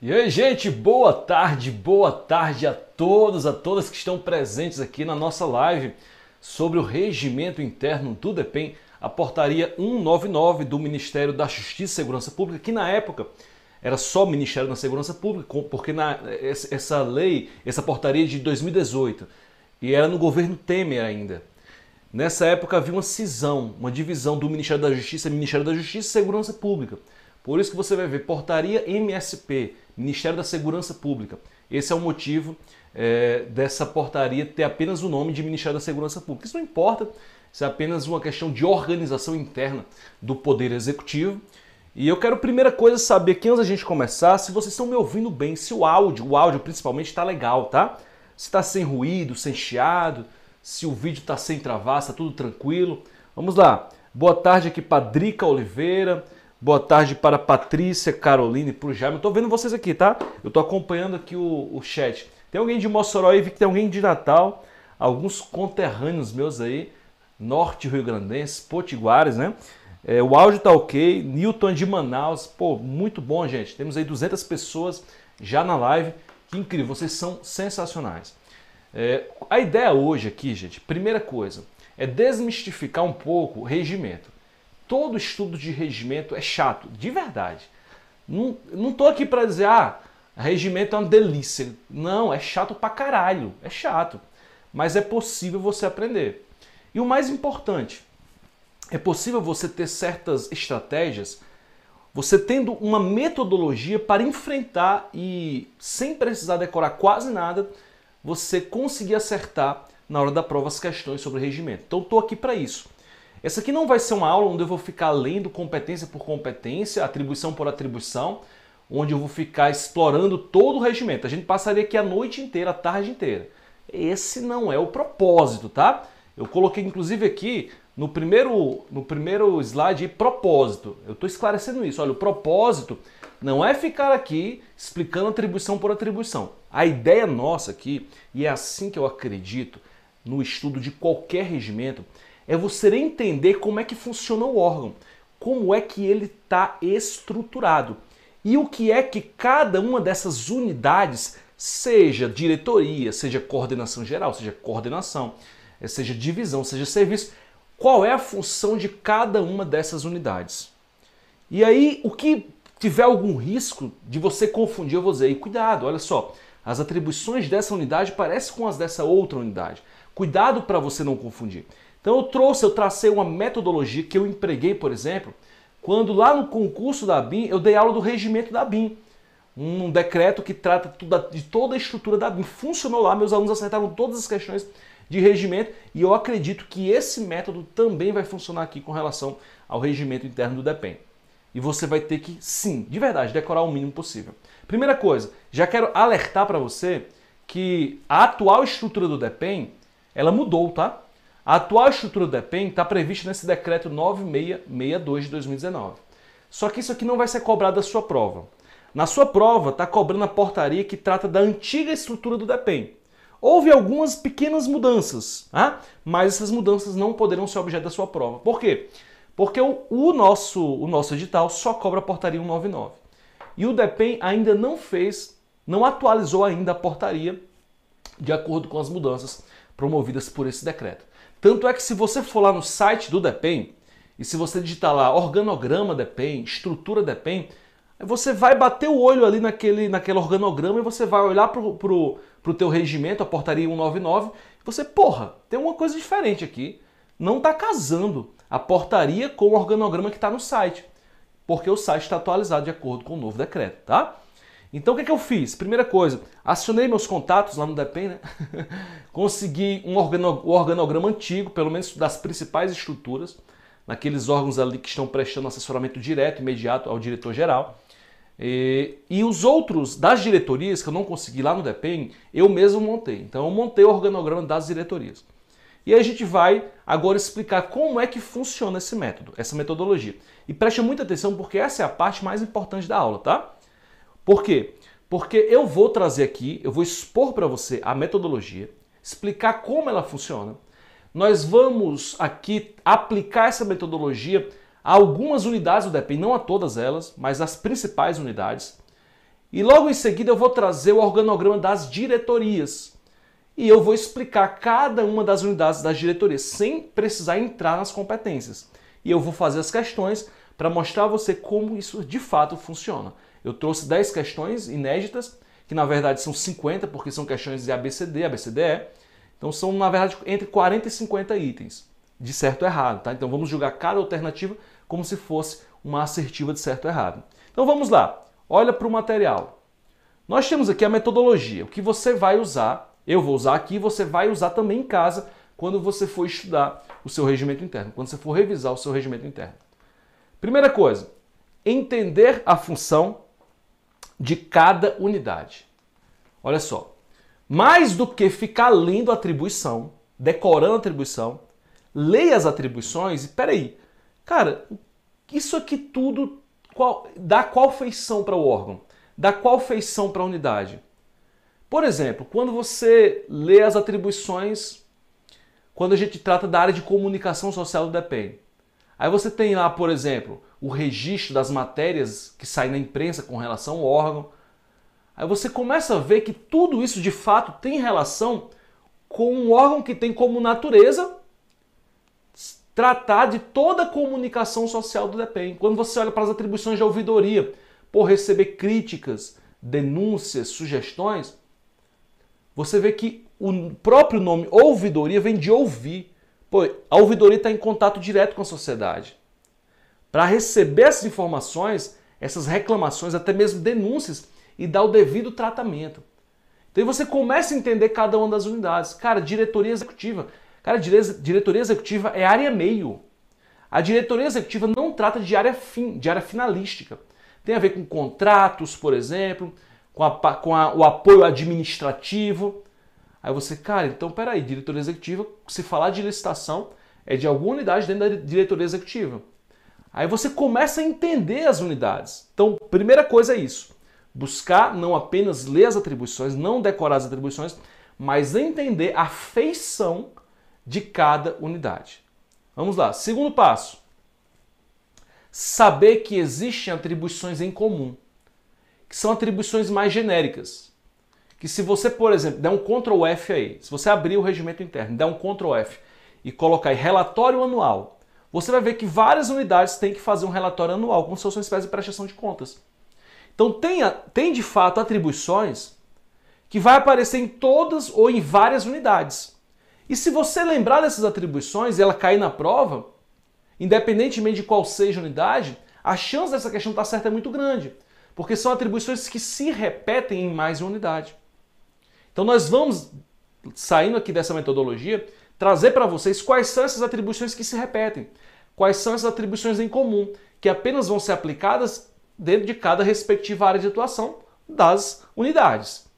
E aí, gente, boa tarde a todos, a todas que estão presentes aqui na nossa live sobre o regimento interno do DEPEN, a portaria 199 do Ministério da Justiça e Segurança Pública, que na época era só Ministério da Segurança Pública, porque essa lei, essa portaria é de 2018, e era no governo Temer ainda. Nessa época havia uma cisão, uma divisão do Ministério da Justiça e Ministério da Justiça e Segurança Pública. Por isso que você vai ver portaria MSP, Ministério da Segurança Pública. Esse é o motivo dessa portaria ter apenas o nome de Ministério da Segurança Pública. Isso não importa, isso é apenas uma questão de organização interna do Poder Executivo. E eu quero, primeira coisa, saber aqui, antes da gente começar, se vocês estão me ouvindo bem, se o áudio principalmente está legal, tá? Se está sem ruído, sem chiado, se o vídeo está sem travar, está tudo tranquilo. Vamos lá. Boa tarde aqui para Drica Oliveira. Boa tarde para Patrícia, Caroline e para o Jaime. Eu tô vendo vocês aqui, tá? Eu tô acompanhando aqui o chat. Tem alguém de Mossoró aí, vi que tem alguém de Natal. Alguns conterrâneos meus aí. Norte Rio Grandense, Potiguares, né? O áudio tá ok. Newton de Manaus. Pô, muito bom, gente. Temos aí 200 pessoas já na live. Que incrível, vocês são sensacionais. A ideia hoje aqui, gente, primeira coisa, é desmistificar um pouco o regimento. Todo estudo de regimento é chato, de verdade. Não tô aqui para dizer, regimento é uma delícia. Não, é chato pra caralho, é chato. Mas é possível você aprender. E o mais importante, é possível você ter certas estratégias, você tendo uma metodologia para enfrentar e, sem precisar decorar quase nada, você conseguir acertar na hora da prova as questões sobre regimento. Então estou aqui para isso. Essa aqui não vai ser uma aula onde eu vou ficar lendo competência por competência, atribuição por atribuição, onde eu vou ficar explorando todo o regimento. A gente passaria aqui a noite inteira, a tarde inteira. Esse não é o propósito, tá? Eu coloquei inclusive aqui no primeiro slide propósito. Eu estou esclarecendo isso. Olha, o propósito não é ficar aqui explicando atribuição por atribuição. A ideia nossa aqui, e é assim que eu acredito no estudo de qualquer regimento, é você entender como é que funciona o órgão, como é que ele está estruturado e o que é que cada uma dessas unidades, seja diretoria, seja coordenação geral, seja coordenação, seja divisão, seja serviço, qual é a função de cada uma dessas unidades. E aí, o que tiver algum risco de você confundir, eu vou dizer, e cuidado, olha só, as atribuições dessa unidade parecem com as dessa outra unidade. Cuidado para você não confundir. Então eu tracei uma metodologia que eu empreguei, por exemplo, quando lá no concurso da ABIN eu dei aula do regimento da ABIN. Um decreto que trata de toda a estrutura da ABIN. Funcionou lá, meus alunos acertaram todas as questões de regimento e eu acredito que esse método também vai funcionar aqui com relação ao regimento interno do DEPEN. E você vai ter que, sim, de verdade, decorar o mínimo possível. Primeira coisa, já quero alertar para você que a atual estrutura do DEPEN, ela mudou, tá? A atual estrutura do DEPEN está prevista nesse decreto 9662 de 2019. Só que isso aqui não vai ser cobrado da sua prova. Na sua prova está cobrando a portaria que trata da antiga estrutura do DEPEN. Houve algumas pequenas mudanças, mas essas mudanças não poderão ser objeto da sua prova. Por quê? Porque o nosso edital só cobra a portaria 199. E o DEPEN ainda não atualizou ainda a portaria de acordo com as mudanças promovidas por esse decreto. Tanto é que se você for lá no site do DEPEN, e se você digitar lá organograma DEPEN, estrutura DEPEN, você vai bater o olho ali naquele organograma e você vai olhar pro teu regimento, a portaria 199, e você, porra, tem uma coisa diferente aqui. Não está casando a portaria com o organograma que está no site, porque o site está atualizado de acordo com o novo decreto, tá? Então o que eu fiz? Primeira coisa, acionei meus contatos lá no DEPEN, né? Consegui um organograma antigo, pelo menos das principais estruturas, naqueles órgãos ali que estão prestando assessoramento direto, imediato ao diretor-geral. E os outros das diretorias que eu não consegui lá no DEPEN, eu mesmo montei. Então eu montei o organograma das diretorias. E aí a gente vai agora explicar como é que funciona esse método, essa metodologia. E preste muita atenção porque essa é a parte mais importante da aula, tá? Por quê? Porque eu vou trazer aqui, eu vou expor para você a metodologia, explicar como ela funciona. Nós vamos aqui aplicar essa metodologia a algumas unidades do DEPEN, não a todas elas, mas as principais unidades. E logo em seguida eu vou trazer o organograma das diretorias. E eu vou explicar cada uma das unidades das diretorias, sem precisar entrar nas competências. E eu vou fazer as questões para mostrar a você como isso de fato funciona. Eu trouxe 10 questões inéditas, que na verdade são 50, porque são questões de ABCD, ABCDE. Então são, na verdade, entre 40 e 50 itens, de certo ou errado. Tá? Então vamos julgar cada alternativa como se fosse uma assertiva de certo ou errado. Então vamos lá. Olha para o material. Nós temos aqui a metodologia, o que você vai usar, eu vou usar aqui, você vai usar também em casa quando você for estudar o seu regimento interno, quando você for revisar o seu regimento interno. Primeira coisa, entender a função de cada unidade. Olha só, mais do que ficar lendo a atribuição, decorando a atribuição, leia as atribuições e peraí, cara, isso aqui tudo dá qual feição para o órgão? Dá qual feição para a unidade? Por exemplo, quando você lê as atribuições, quando a gente trata da área de comunicação social do DEPEN, aí você tem lá, por exemplo, o registro das matérias que saem na imprensa com relação ao órgão. Aí você começa a ver que tudo isso de fato tem relação com um órgão que tem como natureza tratar de toda a comunicação social do DEPEN. Quando você olha para as atribuições de ouvidoria, por receber críticas, denúncias, sugestões, você vê que o próprio nome ouvidoria vem de ouvir. Pô, a ouvidoria está em contato direto com a sociedade. Para receber essas informações, essas reclamações, até mesmo denúncias, e dar o devido tratamento. Então você começa a entender cada uma das unidades. Cara, diretoria executiva. Cara, diretoria executiva é área meio. A diretoria executiva não trata de área fim, de área finalística. Tem a ver com contratos, por exemplo, com o apoio administrativo. Aí você, cara, então peraí, diretoria executiva, se falar de licitação, é de alguma unidade dentro da diretoria executiva. Aí você começa a entender as unidades. Então, primeira coisa é isso. Buscar não apenas ler as atribuições, não decorar as atribuições, mas entender a feição de cada unidade. Vamos lá. Segundo passo. Saber que existem atribuições em comum, que são atribuições mais genéricas. Que se você, por exemplo, der um Ctrl F aí, se você abrir o regimento interno, der um Ctrl F e colocar aí relatório anual, você vai ver que várias unidades têm que fazer um relatório anual, como se fosse uma espécie de prestação de contas. Então tem de fato atribuições que vai aparecer em todas ou em várias unidades. E se você lembrar dessas atribuições e ela cair na prova, independentemente de qual seja a unidade, a chance dessa questão estar certa é muito grande, porque são atribuições que se repetem em mais de uma unidade. Então nós vamos, saindo aqui dessa metodologia, trazer para vocês quais são essas atribuições que se repetem, quais são essas atribuições em comum, que apenas vão ser aplicadas dentro de cada respectiva área de atuação das unidades.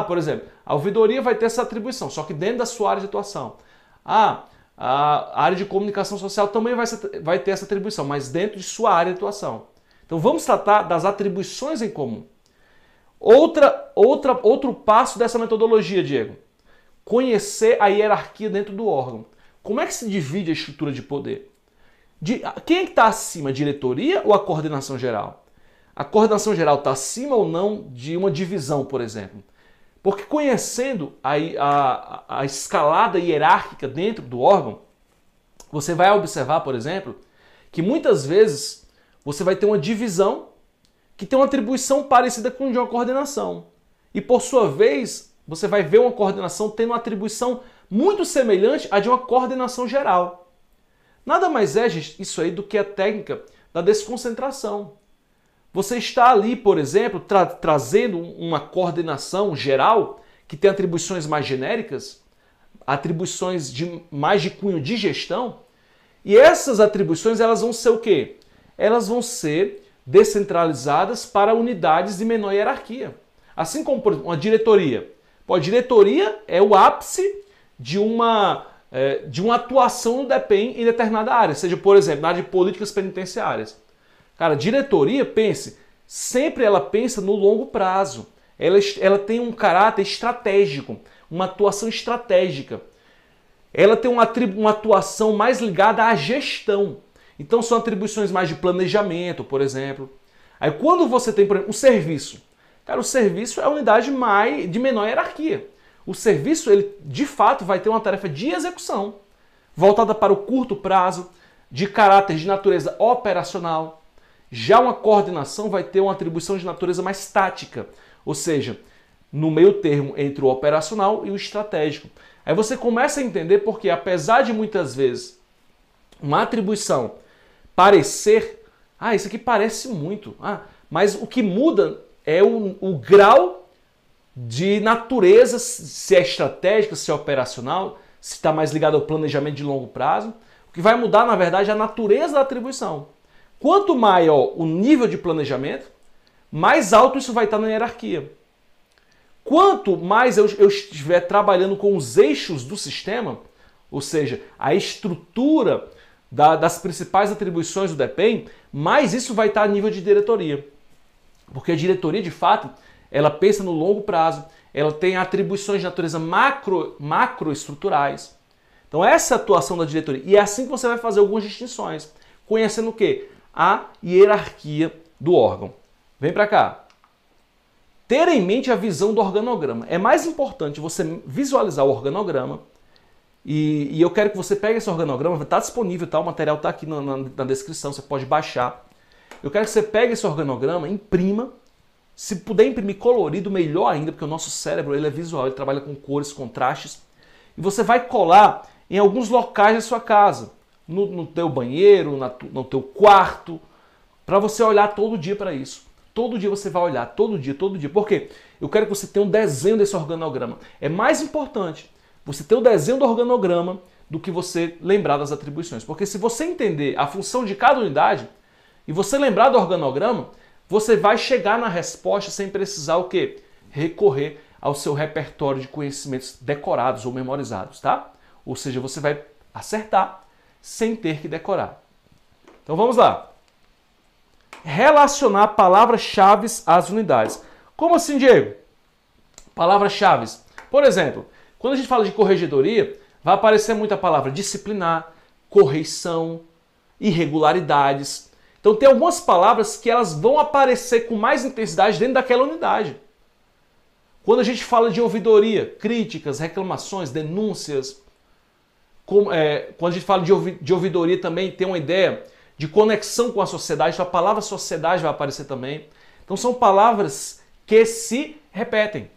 Por exemplo, a ouvidoria vai ter essa atribuição, só que dentro da sua área de atuação. A área de comunicação social também vai ter essa atribuição, mas dentro de sua área de atuação. Então vamos tratar das atribuições em comum. Outro passo dessa metodologia, Diego. Conhecer a hierarquia dentro do órgão. Como é que se divide a estrutura de poder? Quem é que está acima, a diretoria ou a coordenação geral? A coordenação geral está acima ou não de uma divisão, por exemplo? Porque conhecendo a escalada hierárquica dentro do órgão, você vai observar, por exemplo, que muitas vezes você vai ter uma divisão que tem uma atribuição parecida com a de uma coordenação. E por sua vez, você vai ver uma coordenação tendo uma atribuição muito semelhante à de uma coordenação geral. Nada mais é, gente, isso aí do que a técnica da desconcentração. Você está ali, por exemplo, trazendo uma coordenação geral que tem atribuições mais genéricas, atribuições mais de cunho de gestão, e essas atribuições elas vão ser o quê? Elas vão ser descentralizadas para unidades de menor hierarquia. Assim como, por exemplo, uma diretoria. A diretoria é o ápice de uma atuação no DEPEN em determinada área, seja, por exemplo, na área de políticas penitenciárias. Cara, diretoria, pense, sempre ela pensa no longo prazo. Ela tem um caráter estratégico, uma atuação estratégica. Ela tem uma atuação mais ligada à gestão. Então são atribuições mais de planejamento, por exemplo. Aí quando você tem, por exemplo, um serviço. Cara, o serviço é a unidade de menor hierarquia. O serviço, ele de fato vai ter uma tarefa de execução, voltada para o curto prazo, de caráter de natureza operacional. Já uma coordenação vai ter uma atribuição de natureza mais tática, ou seja, no meio termo entre o operacional e o estratégico. Aí você começa a entender porque, apesar de muitas vezes uma atribuição parecer, isso aqui parece muito, mas o que muda é o grau de natureza, se é estratégica, se é operacional, se está mais ligado ao planejamento de longo prazo. O que vai mudar, na verdade, é a natureza da atribuição. Quanto maior o nível de planejamento, mais alto isso vai estar na hierarquia. Quanto mais eu estiver trabalhando com os eixos do sistema, ou seja, a estrutura das principais atribuições do DEPEN, mais isso vai estar a nível de diretoria. Porque a diretoria, de fato, ela pensa no longo prazo, ela tem atribuições de natureza macroestruturais. Então essa é a atuação da diretoria. E é assim que você vai fazer algumas distinções. Conhecendo o quê? A hierarquia do órgão. Vem para cá. Ter em mente a visão do organograma. É mais importante você visualizar o organograma. E eu quero que você pegue esse organograma. Está disponível, tá? O material está aqui na descrição, você pode baixar. Eu quero que você pegue esse organograma, imprima. Se puder imprimir colorido, melhor ainda, porque o nosso cérebro ele é visual, ele trabalha com cores, contrastes. E você vai colar em alguns locais da sua casa. No teu banheiro, no teu quarto, para você olhar todo dia para isso. Todo dia você vai olhar, todo dia. Por quê? Eu quero que você tenha um desenho desse organograma. É mais importante você ter o desenho do organograma do que você lembrar das atribuições. Porque se você entender a função de cada unidade e você lembrar do organograma, você vai chegar na resposta sem precisar o quê? Recorrer ao seu repertório de conhecimentos decorados ou memorizados, tá? Ou seja, você vai acertar sem ter que decorar. Então vamos lá. Relacionar palavras-chave às unidades. Como assim, Diego? Palavras-chave. Por exemplo, quando a gente fala de corregedoria, vai aparecer muita palavra disciplinar, correição, irregularidades. Então tem algumas palavras que elas vão aparecer com mais intensidade dentro daquela unidade. Quando a gente fala de ouvidoria, críticas, reclamações, denúncias, quando a gente fala de ouvidoria também tem uma ideia de conexão com a sociedade, então a palavra sociedade vai aparecer também. Então são palavras que se repetem.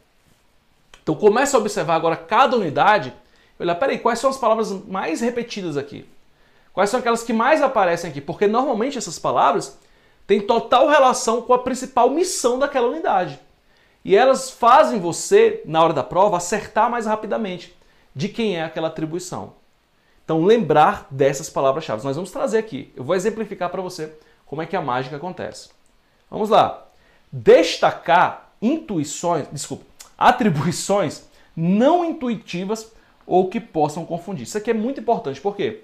Então começa a observar agora cada unidade e olhar, peraí, quais são as palavras mais repetidas aqui? Quais são aquelas que mais aparecem aqui? Porque normalmente essas palavras têm total relação com a principal missão daquela unidade. E elas fazem você, na hora da prova, acertar mais rapidamente de quem é aquela atribuição. Então, lembrar dessas palavras-chave. Nós vamos trazer aqui. Eu vou exemplificar para você como é que a mágica acontece. Vamos lá. Destacar atribuições não intuitivas ou que possam confundir. Isso aqui é muito importante. Por quê?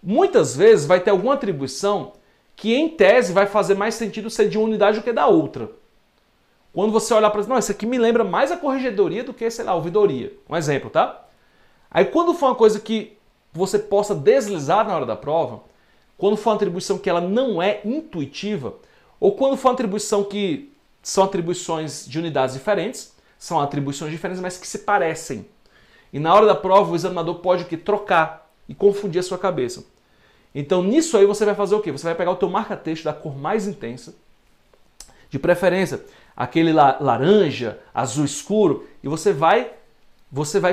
Muitas vezes vai ter alguma atribuição que, em tese, vai fazer mais sentido ser de uma unidade do que da outra. Quando você olhar para não, isso aqui me lembra mais a corregedoria do que, sei lá, a ouvidoria. Um exemplo, tá? Aí quando for uma coisa que você possa deslizar na hora da prova, quando for uma atribuição que ela não é intuitiva, ou quando for uma atribuição que são atribuições de unidades diferentes, são atribuições diferentes, mas que se parecem. E na hora da prova o examinador pode o quê? Trocar e confundir a sua cabeça. Então nisso aí você vai fazer o quê? Você vai pegar o teu marca-texto da cor mais intensa, de preferência aquele laranja, azul escuro, e você vai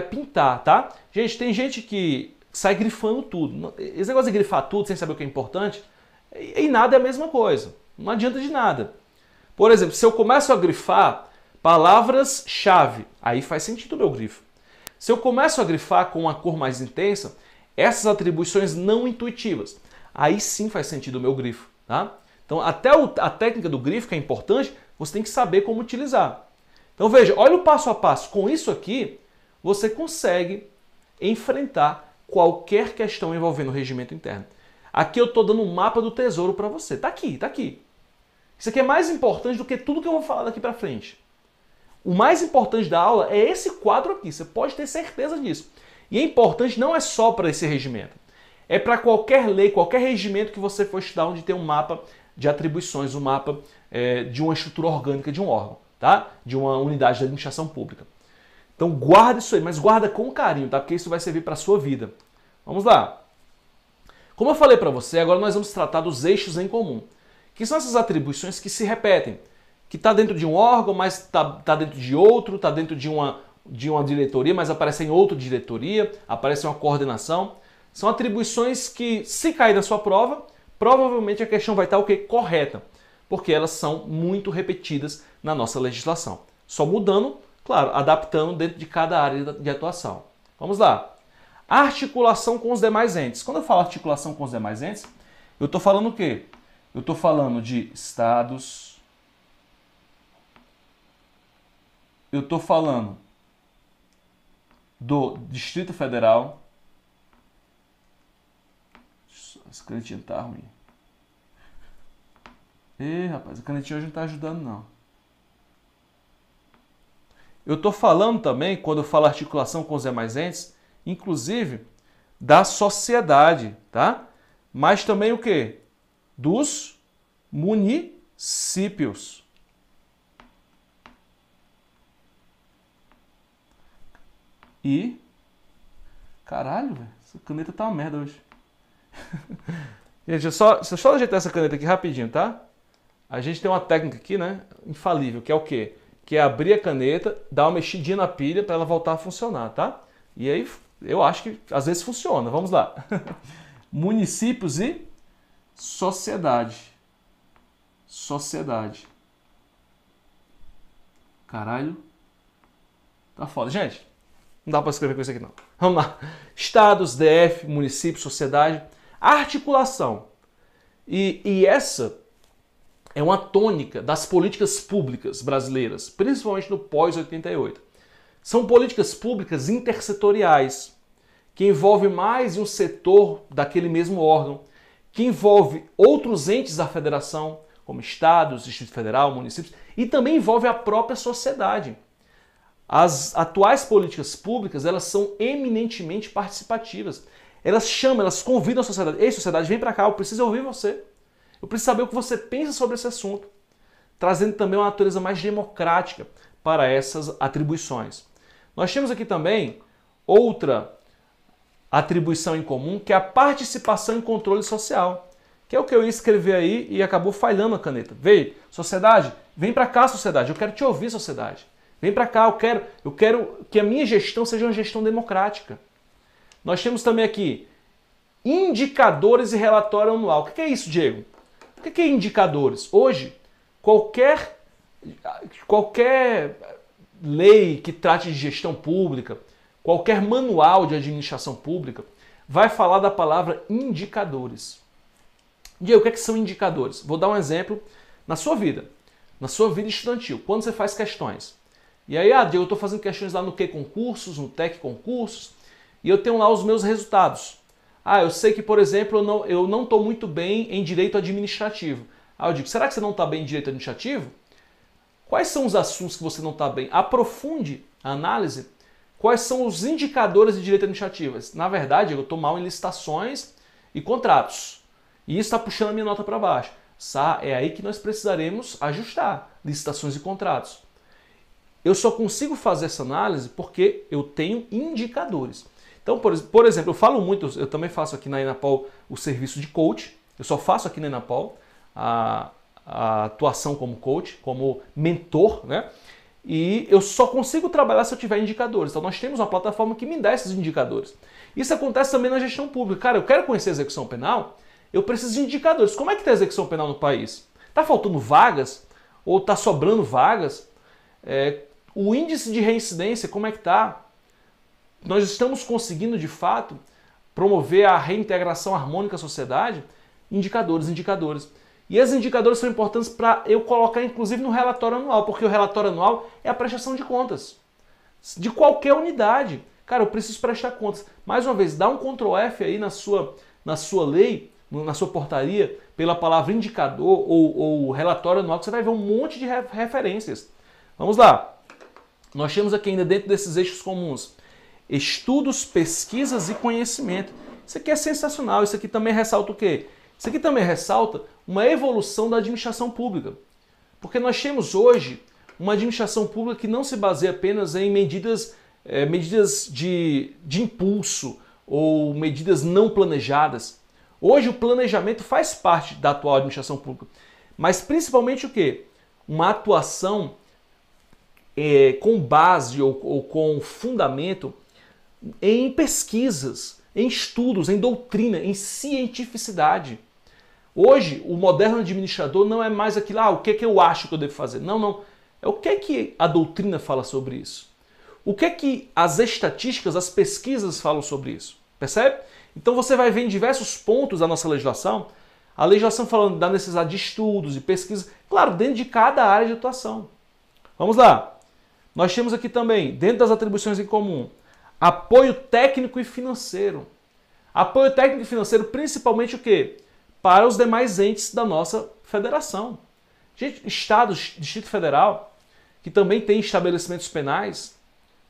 pintar, tá? Gente, tem gente que sai grifando tudo. Esse negócio de grifar tudo sem saber o que é importante, em nada é a mesma coisa. Não adianta de nada. Por exemplo, se eu começo a grifar palavras-chave, aí faz sentido o meu grifo. Se eu começo a grifar com uma cor mais intensa, essas atribuições não intuitivas, aí sim faz sentido o meu grifo, tá? Então, até a técnica do grifo, que é importante, você tem que saber como utilizar. Então, veja, olha o passo a passo. Com isso aqui, você consegue enfrentar qualquer questão envolvendo o regimento interno. Aqui eu estou dando um mapa do tesouro para você. Está aqui, está aqui. Isso aqui é mais importante do que tudo que eu vou falar daqui para frente. O mais importante da aula é esse quadro aqui. Você pode ter certeza disso. E é importante não é só para esse regimento. É para qualquer lei, qualquer regimento que você for estudar onde tem um mapa de atribuições, um mapa de uma estrutura orgânica de um órgão. Tá? tá? De uma unidade de administração pública. Então guarda isso aí, mas guarda com carinho, tá? Porque isso vai servir para a sua vida. Vamos lá. Como eu falei para você, agora nós vamos tratar dos eixos em comum, que são essas atribuições que se repetem, que está dentro de um órgão, mas está dentro de outro, está dentro de uma diretoria, mas aparece em outra diretoria, aparece em uma coordenação. São atribuições que, se cair na sua prova, provavelmente a questão vai estar o quê? Correta, porque elas são muito repetidas na nossa legislação. Só mudando, claro, adaptando dentro de cada área de atuação. Vamos lá. Articulação com os demais entes. Quando eu falo articulação com os demais entes, eu estou falando o quê? Eu estou falando de estados, eu estou falando do Distrito Federal. Essa canetinha tá ruim. Ih, rapaz, a canetinha hoje não está ajudando, não. Eu estou falando também, quando eu falo articulação com os demais entes, inclusive da sociedade, tá? Mas também o quê? Dos municípios. E... Caralho, velho, essa caneta tá uma merda hoje. Gente, deixa eu só ajeitar essa caneta aqui rapidinho, tá? A gente tem uma técnica aqui, né? Infalível, que é o quê? Que é abrir a caneta, dar uma mexidinha na pilha para ela voltar a funcionar, tá? E aí, eu acho que às vezes funciona. Vamos lá. Municípios e sociedade. Sociedade. Caralho. Tá foda. Gente, não dá para escrever com isso aqui não. Vamos lá. Estados, DF, município, sociedade. Articulação. E essa é uma tônica das políticas públicas brasileiras, principalmente no pós-88. São políticas públicas intersetoriais, que envolvem mais de um setor daquele mesmo órgão, que envolve outros entes da federação, como estados, Distrito Federal, municípios, e também envolve a própria sociedade. As atuais políticas públicas, elas são eminentemente participativas. Elas chamam, elas convidam a sociedade. Ei, sociedade, vem para cá, eu preciso ouvir você. Eu preciso saber o que você pensa sobre esse assunto. Trazendo também uma natureza mais democrática para essas atribuições. Nós temos aqui também outra atribuição em comum, que é a participação em controle social. Que é o que eu ia escrever aí e acabou falhando a caneta. Veio, sociedade, vem para cá, sociedade. Eu quero te ouvir, sociedade. Vem para cá, eu quero que a minha gestão seja uma gestão democrática. Nós temos também aqui indicadores e relatório anual. O que é isso, Diego? O que é indicadores? Hoje, qualquer lei que trate de gestão pública, qualquer manual de administração pública, vai falar da palavra indicadores. Diego, o que são indicadores? Vou dar um exemplo na sua vida estudantil, quando você faz questões. E aí, Diego, eu estou fazendo questões lá no Q Concursos, no Tec Concursos, e eu tenho lá os meus resultados. Eu sei que, por exemplo, eu não estou muito bem em direito administrativo. Eu digo, será que você não está bem em direito administrativo? Quais são os assuntos que você não está bem? Aprofunde a análise. Quais são os indicadores de direito administrativo? Na verdade, eu estou mal em licitações e contratos. E isso está puxando a minha nota para baixo. É aí que nós precisaremos ajustar licitações e contratos. Eu só consigo fazer essa análise porque eu tenho indicadores. Então, por exemplo, eu falo muito, eu também faço aqui na Enapol o serviço de coach, eu só faço aqui na Enapol a atuação como coach, como mentor, né? E eu só consigo trabalhar se eu tiver indicadores. Então nós temos uma plataforma que me dá esses indicadores. Isso acontece também na gestão pública. Cara, eu quero conhecer a execução penal, eu preciso de indicadores. Como é que está a execução penal no país? Está faltando vagas? Ou está sobrando vagas? O índice de reincidência, como é que está? Nós estamos conseguindo, de fato, promover a reintegração harmônica à sociedade? Indicadores. E esses indicadores são importantes para eu colocar, inclusive, no relatório anual, porque o relatório anual é a prestação de contas de qualquer unidade. Cara, eu preciso prestar contas. Mais uma vez, dá um Ctrl F aí na sua lei, na sua portaria, pela palavra indicador ou relatório anual, que você vai ver um monte de referências. Vamos lá. Nós temos aqui ainda dentro desses eixos comuns estudos, pesquisas e conhecimento. Isso aqui é sensacional. Isso aqui também ressalta o quê? Isso aqui também ressalta uma evolução da administração pública. Porque nós temos hoje uma administração pública que não se baseia apenas em medidas de impulso ou medidas não planejadas. Hoje o planejamento faz parte da atual administração pública, mas principalmente o quê? Uma atuação com base ou com fundamento em pesquisas, em estudos, em doutrina, em cientificidade. Hoje, o moderno administrador não é mais aquilo, o que é que eu acho que eu devo fazer? Não, não. É o que é que a doutrina fala sobre isso? O que é que as estatísticas, as pesquisas falam sobre isso? Percebe? Então você vai ver em diversos pontos da nossa legislação, a legislação falando da necessidade de estudos, de pesquisa, claro, dentro de cada área de atuação. Vamos lá. Nós temos aqui também, dentro das atribuições em comum, apoio técnico e financeiro. Apoio técnico e financeiro, principalmente o quê? Para os demais entes da nossa federação. Gente, estados, Distrito Federal, que também tem estabelecimentos penais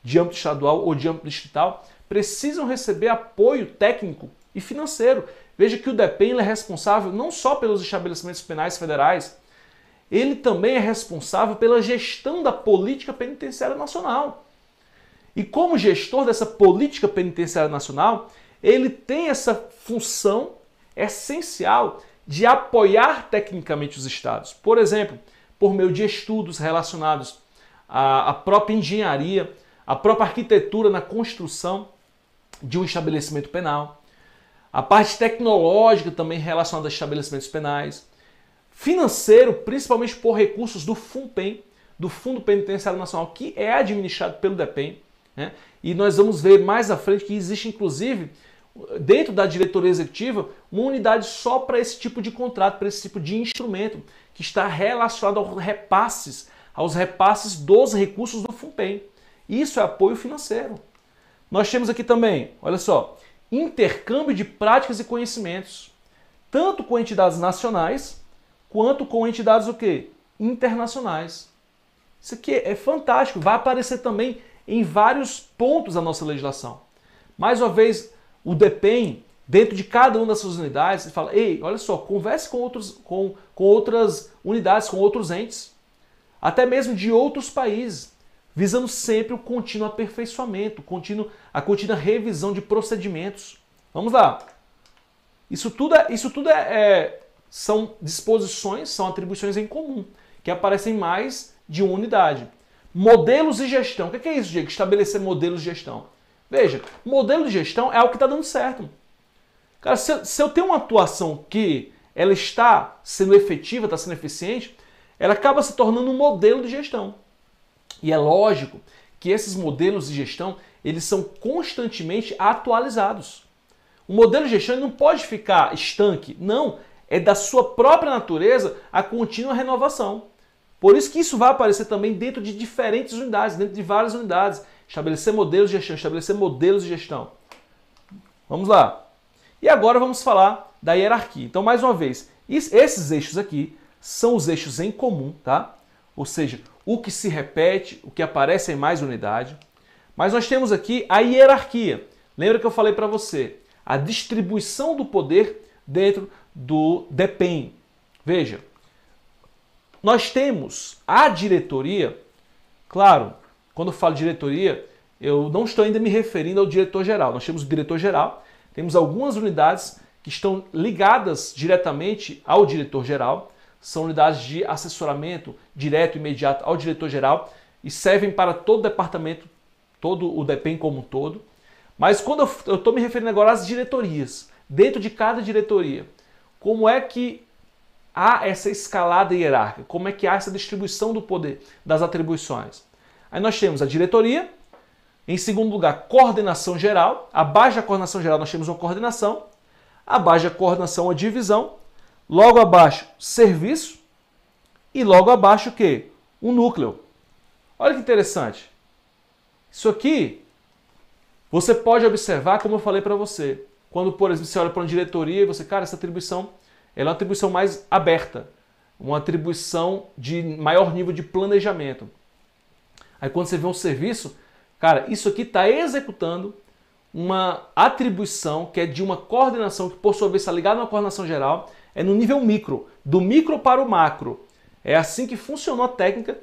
de âmbito estadual ou de âmbito distrital, precisam receber apoio técnico e financeiro. Veja que o DEPEN é responsável não só pelos estabelecimentos penais federais, ele também é responsável pela gestão da política penitenciária nacional. E como gestor dessa política penitenciária nacional, ele tem essa função essencial de apoiar tecnicamente os estados. Por exemplo, por meio de estudos relacionados à própria engenharia, à própria arquitetura na construção de um estabelecimento penal, a parte tecnológica também relacionada a estabelecimentos penais, financeiro, principalmente por recursos do FUNPEN, do Fundo Penitenciário Nacional, que é administrado pelo DEPEN, né? E nós vamos ver mais à frente que existe, inclusive, dentro da diretoria executiva, uma unidade só para esse tipo de contrato, para esse tipo de instrumento, que está relacionado aos repasses dos recursos do FUNPEN. Isso é apoio financeiro. Nós temos aqui também, olha só, intercâmbio de práticas e conhecimentos, tanto com entidades nacionais, quanto com entidades o quê? Internacionais. Isso aqui é fantástico, vai aparecer também em vários pontos da nossa legislação. Mais uma vez, o DEPEN, dentro de cada uma das suas unidades, ele fala, ei, olha só, converse com outras unidades, com outros entes, até mesmo de outros países, visando sempre o contínuo aperfeiçoamento, a contínua revisão de procedimentos. Vamos lá. Isso tudo são disposições, são atribuições em comum, que aparecem em mais de uma unidade. Modelos de gestão. O que é isso, Diego? Estabelecer modelos de gestão. Veja, modelo de gestão é algo que está dando certo. Cara, se eu tenho uma atuação que ela está sendo efetiva, está sendo eficiente, ela acaba se tornando um modelo de gestão. E é lógico que esses modelos de gestão, eles são constantemente atualizados. O modelo de gestão não pode ficar estanque. Não, é da sua própria natureza a contínua renovação. Por isso que isso vai aparecer também dentro de diferentes unidades, dentro de várias unidades. Estabelecer modelos de gestão, estabelecer modelos de gestão. Vamos lá. E agora vamos falar da hierarquia. Então, mais uma vez, esses eixos aqui são os eixos em comum, tá? Ou seja, o que se repete, o que aparece em mais unidade. Mas nós temos aqui a hierarquia. Lembra que eu falei para você? A distribuição do poder dentro do DEPEN. Veja, nós temos a diretoria, claro, quando eu falo diretoria, eu não estou ainda me referindo ao diretor-geral. Nós temos o diretor-geral, temos algumas unidades que estão ligadas diretamente ao diretor-geral, são unidades de assessoramento direto e imediato ao diretor-geral e servem para todo o departamento, todo o DEPEN como um todo. Mas quando eu estou me referindo agora às diretorias, dentro de cada diretoria, como é que há essa escalada hierárquica? Como é que há essa distribuição do poder, das atribuições? Aí nós temos a diretoria, em segundo lugar, coordenação geral. Abaixo da coordenação geral nós temos uma coordenação, abaixo da coordenação uma divisão, logo abaixo serviço e logo abaixo o quê? Um núcleo. Olha que interessante. Isso aqui você pode observar, como eu falei para você, quando, por exemplo, você olha para uma diretoria e você, cara, essa atribuição ela é uma atribuição mais aberta, uma atribuição de maior nível de planejamento. Aí quando você vê um serviço, cara, isso aqui está executando uma atribuição que é de uma coordenação que, por sua vez, está ligada a uma coordenação geral, é no nível micro, do micro para o macro. É assim que funcionou a técnica,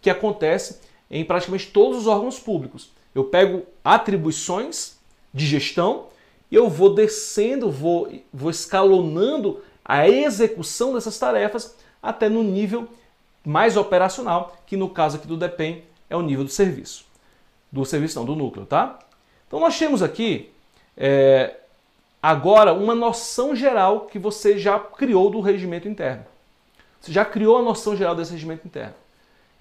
que acontece em praticamente todos os órgãos públicos. Eu pego atribuições de gestão e eu vou descendo, vou escalonando a execução dessas tarefas até no nível mais operacional, que no caso aqui do DEPEN é o nível do serviço. Do núcleo, tá? Então nós temos aqui agora uma noção geral que você já criou do regimento interno. Você já criou a noção geral desse regimento interno.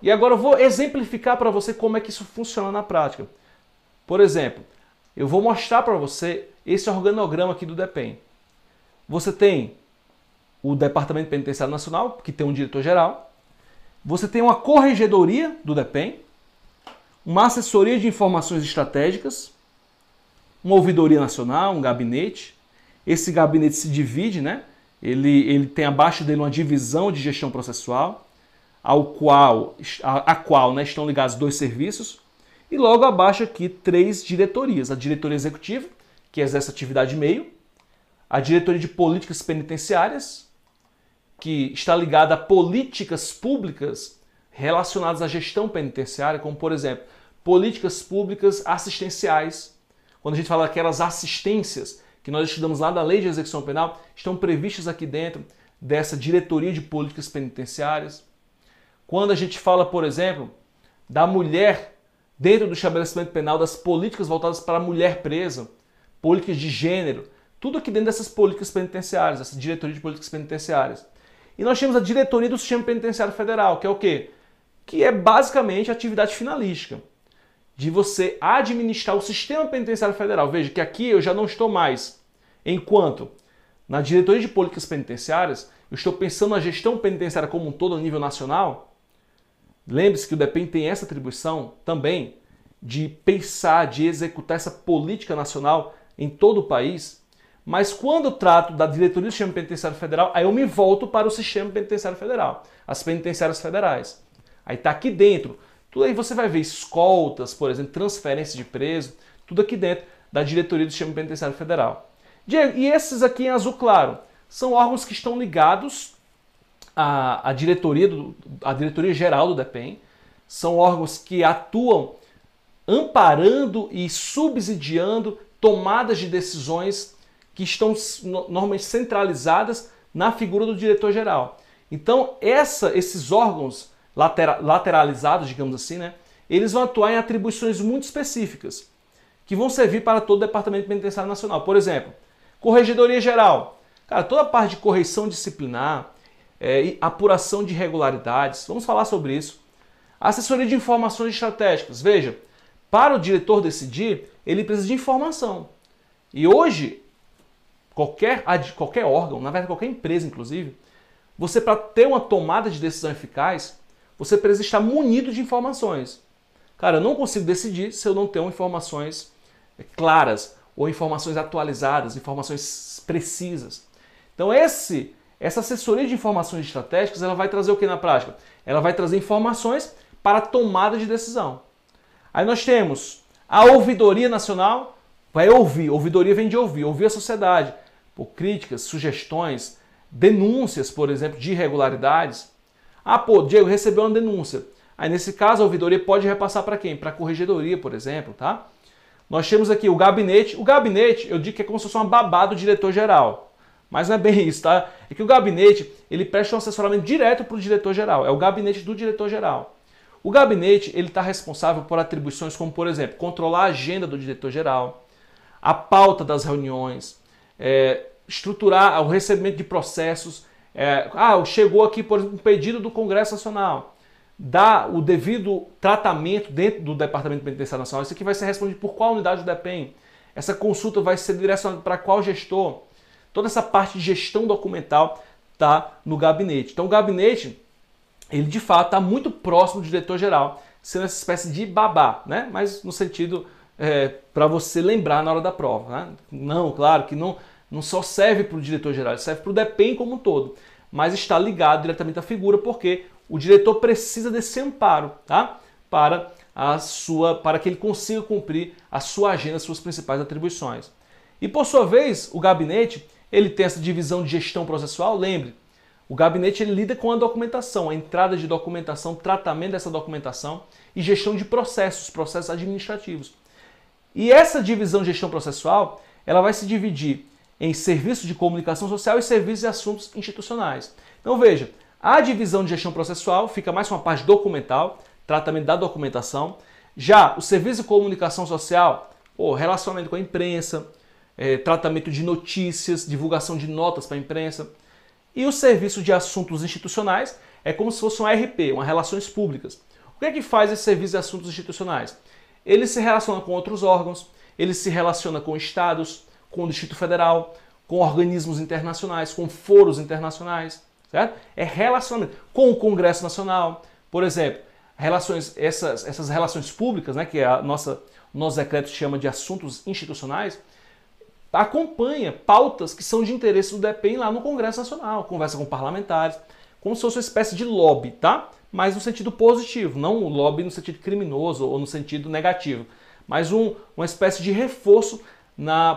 E agora eu vou exemplificar para você como é que isso funciona na prática. Por exemplo, eu vou mostrar para você esse organograma aqui do DEPEN. Você tem o Departamento Penitenciário Nacional, que tem um diretor-geral. Você tem uma corregedoria do DEPEN, uma assessoria de informações estratégicas, uma ouvidoria nacional, um gabinete. Esse gabinete se divide, né? Ele tem abaixo dele uma divisão de gestão processual, a qual né, estão ligados 2 serviços, e logo abaixo aqui 3 diretorias. A diretoria executiva, que exerce atividade meio, a diretoria de políticas penitenciárias, que está ligada a políticas públicas relacionadas à gestão penitenciária, como por exemplo, políticas públicas assistenciais. Quando a gente fala daquelas assistências que nós estudamos lá da Lei de Execução Penal, estão previstas aqui dentro dessa diretoria de políticas penitenciárias. Quando a gente fala, por exemplo, da mulher dentro do estabelecimento penal, das políticas voltadas para a mulher presa, políticas de gênero, tudo aqui dentro dessas políticas penitenciárias, essa diretoria de políticas penitenciárias. E nós temos a diretoria do Sistema Penitenciário Federal, que é o quê? Que é basicamente a atividade finalística, de você administrar o Sistema Penitenciário Federal. Veja que aqui eu já não estou mais, enquanto na diretoria de políticas penitenciárias, eu estou pensando na gestão penitenciária como um todo a nível nacional. Lembre-se que o DEPEN tem essa atribuição também de pensar, de executar essa política nacional em todo o país. Mas quando eu trato da diretoria do Sistema Penitenciário Federal, aí eu me volto para o Sistema Penitenciário Federal, as penitenciárias federais. Aí está aqui dentro. Tudo aí você vai ver escoltas, por exemplo, transferência de preso, tudo aqui dentro da diretoria do Sistema Penitenciário Federal. Diego, e esses aqui em azul claro são órgãos que estão ligados à diretoria geral do DEPEN, são órgãos que atuam amparando e subsidiando tomadas de decisões que estão normalmente centralizadas na figura do diretor-geral. Então, esses órgãos lateralizados, digamos assim, né, eles vão atuar em atribuições muito específicas, que vão servir para todo o Departamento Penitenciário Nacional. Por exemplo, Corregedoria Geral. Cara, toda a parte de correição disciplinar, e apuração de irregularidades, vamos falar sobre isso. Assessoria de informações estratégicas. Veja, para o diretor decidir, ele precisa de informação. E hoje, qualquer órgão, na verdade qualquer empresa inclusive, você para ter uma tomada de decisão eficaz, você precisa estar munido de informações. Cara, eu não consigo decidir se eu não tenho informações claras, ou informações atualizadas, informações precisas. Então essa assessoria de informações estratégicas, ela vai trazer o que na prática? Ela vai trazer informações para a tomada de decisão. Aí nós temos a Ouvidoria Nacional, vai ouvir, ouvidoria vem de ouvir a sociedade, por críticas, sugestões, denúncias, por exemplo, de irregularidades. Ah, pô, Diego recebeu uma denúncia. Aí nesse caso a ouvidoria pode repassar para quem? Para a corregedoria, por exemplo, tá? Nós temos aqui o gabinete. O gabinete, eu digo que é como se fosse uma babá do diretor-geral. Mas não é bem isso, tá? É que o gabinete, ele presta um assessoramento direto para o diretor-geral. É o gabinete do diretor-geral. O gabinete, ele está responsável por atribuições como, por exemplo, controlar a agenda do diretor-geral, a pauta das reuniões, estruturar o recebimento de processos. Chegou aqui, por exemplo, um pedido do Congresso Nacional. Dar o devido tratamento dentro do Departamento Penitenciário Nacional. Isso aqui vai ser respondido por qual unidade do DEPEN? Essa consulta vai ser direcionada para qual gestor? Toda essa parte de gestão documental está no gabinete. Então o gabinete, ele de fato está muito próximo do diretor-geral, sendo essa espécie de babá, né? Mas no sentido para você lembrar na hora da prova. Né? Não, claro que não só serve para o diretor-geral, serve para o DEPEN como um todo, mas está ligado diretamente à figura, porque o diretor precisa desse amparo, tá? Para que ele consiga cumprir a sua agenda, as suas principais atribuições. E por sua vez, o gabinete, ele tem essa divisão de gestão processual. Lembre, O gabinete ele lida com a documentação, a entrada de documentação, tratamento dessa documentação e gestão de processos, processos administrativos. E essa divisão de gestão processual, ela vai se dividir em serviços de comunicação social e serviços de assuntos institucionais. Então veja, a divisão de gestão processual fica mais com a parte documental, tratamento da documentação. Já o serviço de comunicação social, relacionamento com a imprensa, tratamento de notícias, divulgação de notas para a imprensa. E o serviço de assuntos institucionais é como se fosse um RP, uma relações públicas. O que é que faz esse serviço de assuntos institucionais? Ele se relaciona com outros órgãos, ele se relaciona com estados, com o Distrito Federal, com organismos internacionais, com foros internacionais, certo? É relacionamento com o Congresso Nacional, por exemplo, essas relações públicas, né, que o nosso decreto chama de assuntos institucionais, acompanha pautas que são de interesse do DEPEN lá no Congresso Nacional, conversa com parlamentares, como se fosse uma espécie de lobby, tá? Mas no sentido positivo, não o lobby no sentido criminoso ou no sentido negativo, mas uma espécie de reforço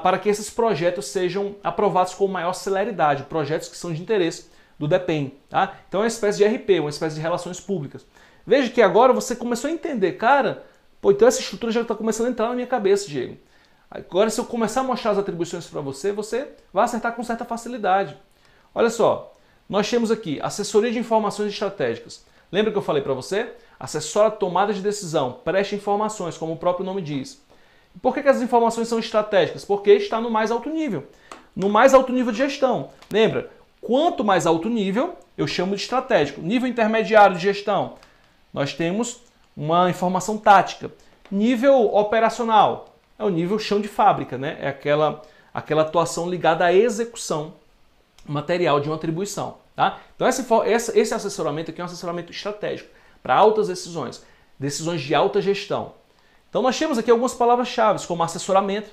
para que esses projetos sejam aprovados com maior celeridade, projetos que são de interesse do DEPEN, tá? Então é uma espécie de RP, uma espécie de relações públicas. Veja que agora você começou a entender, cara, então essa estrutura já está começando a entrar na minha cabeça, Diego. Agora, se eu começar a mostrar as atribuições para você, você vai acertar com certa facilidade. Olha só, nós temos aqui assessoria de informações estratégicas. Lembra que eu falei para você? Assessora a tomada de decisão, preste informações, como o próprio nome diz. Por que as informações são estratégicas? Porque está no mais alto nível. No mais alto nível de gestão. Lembra? Quanto mais alto nível, eu chamo de estratégico. Nível intermediário de gestão, nós temos uma informação tática. Nível operacional, é o nível chão de fábrica, né? É aquela atuação ligada à execução material de uma atribuição. Tá? Então esse assessoramento aqui é um assessoramento estratégico para altas decisões, decisões de alta gestão. Então nós temos aqui algumas palavras-chave, como assessoramento,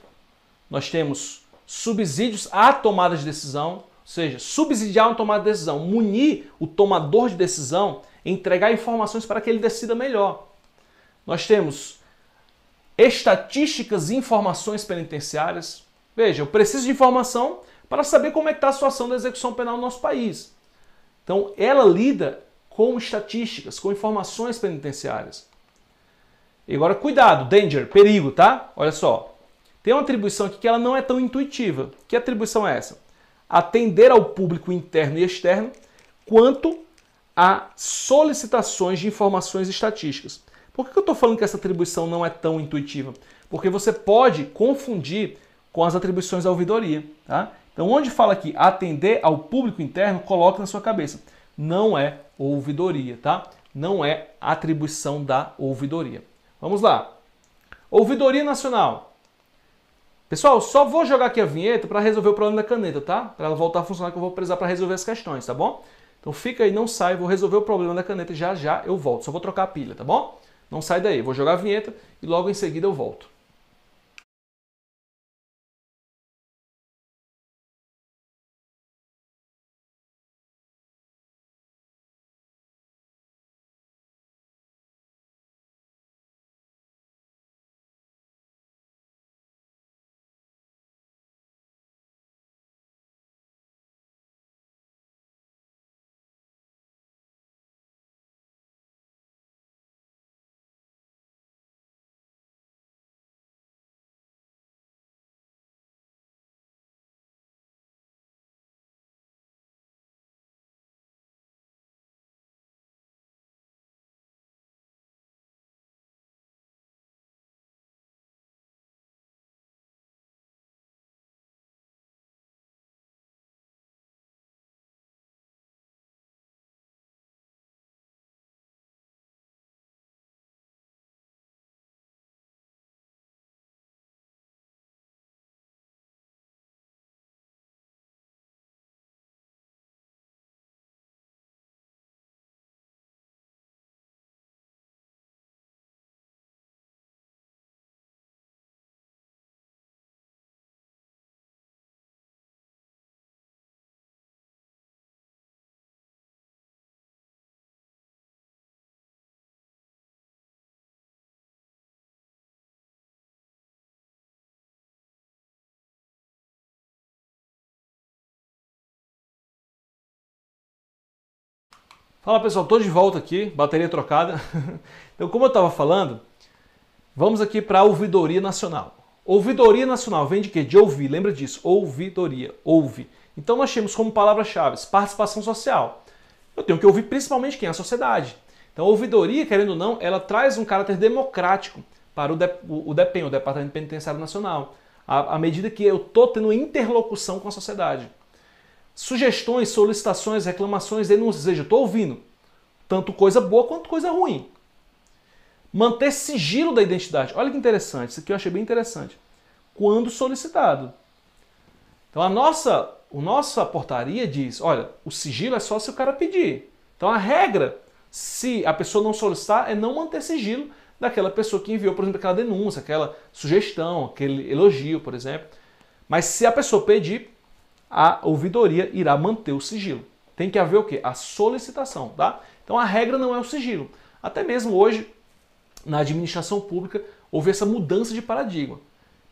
nós temos subsídios à tomada de decisão, ou seja, subsidiar uma tomada de decisão, munir o tomador de decisão, entregar informações para que ele decida melhor. Nós temos estatísticas e informações penitenciárias. Veja, eu preciso de informação para saber como é que está a situação da execução penal no nosso país. Então, ela lida com estatísticas, com informações penitenciárias. E agora, cuidado, danger, perigo, tá? Olha só, tem uma atribuição aqui que ela não é tão intuitiva. Que atribuição é essa? Atender ao público interno e externo quanto a solicitações de informações estatísticas. Por que eu estou falando que essa atribuição não é tão intuitiva? Porque você pode confundir com as atribuições da ouvidoria. Tá? Então, onde fala aqui atender ao público interno, coloque na sua cabeça. Não é ouvidoria, tá? Não é atribuição da ouvidoria. Vamos lá. Ouvidoria Nacional. Pessoal, só vou jogar aqui a vinheta para resolver o problema da caneta, tá? Para ela voltar a funcionar, que eu vou precisar para resolver as questões, tá bom? Então fica aí, não sai, vou resolver o problema da caneta já já eu volto. Só vou trocar a pilha, tá bom? Não sai daí, vou jogar a vinheta e logo em seguida eu volto. Fala pessoal, estou de volta aqui, bateria trocada. Então, como eu estava falando, vamos aqui para a Ouvidoria Nacional. Ouvidoria Nacional vem de quê? De ouvir, lembra disso? Ouvidoria, ouve. Então nós temos como palavra-chave participação social. Eu tenho que ouvir principalmente quem? A sociedade. Então a ouvidoria, querendo ou não, ela traz um caráter democrático para o DEPEN, o Departamento Penitenciário Nacional, à medida que eu estou tendo interlocução com a sociedade. Sugestões, solicitações, reclamações, denúncias, ou seja, eu estou ouvindo tanto coisa boa quanto coisa ruim. Manter sigilo da identidade. Olha que interessante, isso aqui eu achei bem interessante. Quando solicitado. Então a nossa portaria diz, olha, o sigilo é só se o cara pedir. Então a regra, se a pessoa não solicitar, é não manter sigilo daquela pessoa que enviou, por exemplo, aquela denúncia, aquela sugestão, aquele elogio, por exemplo. Mas se a pessoa pedir, a ouvidoria irá manter o sigilo. Tem que haver o quê? A solicitação, tá? Então a regra não é o sigilo. Até mesmo hoje, na administração pública, houve essa mudança de paradigma,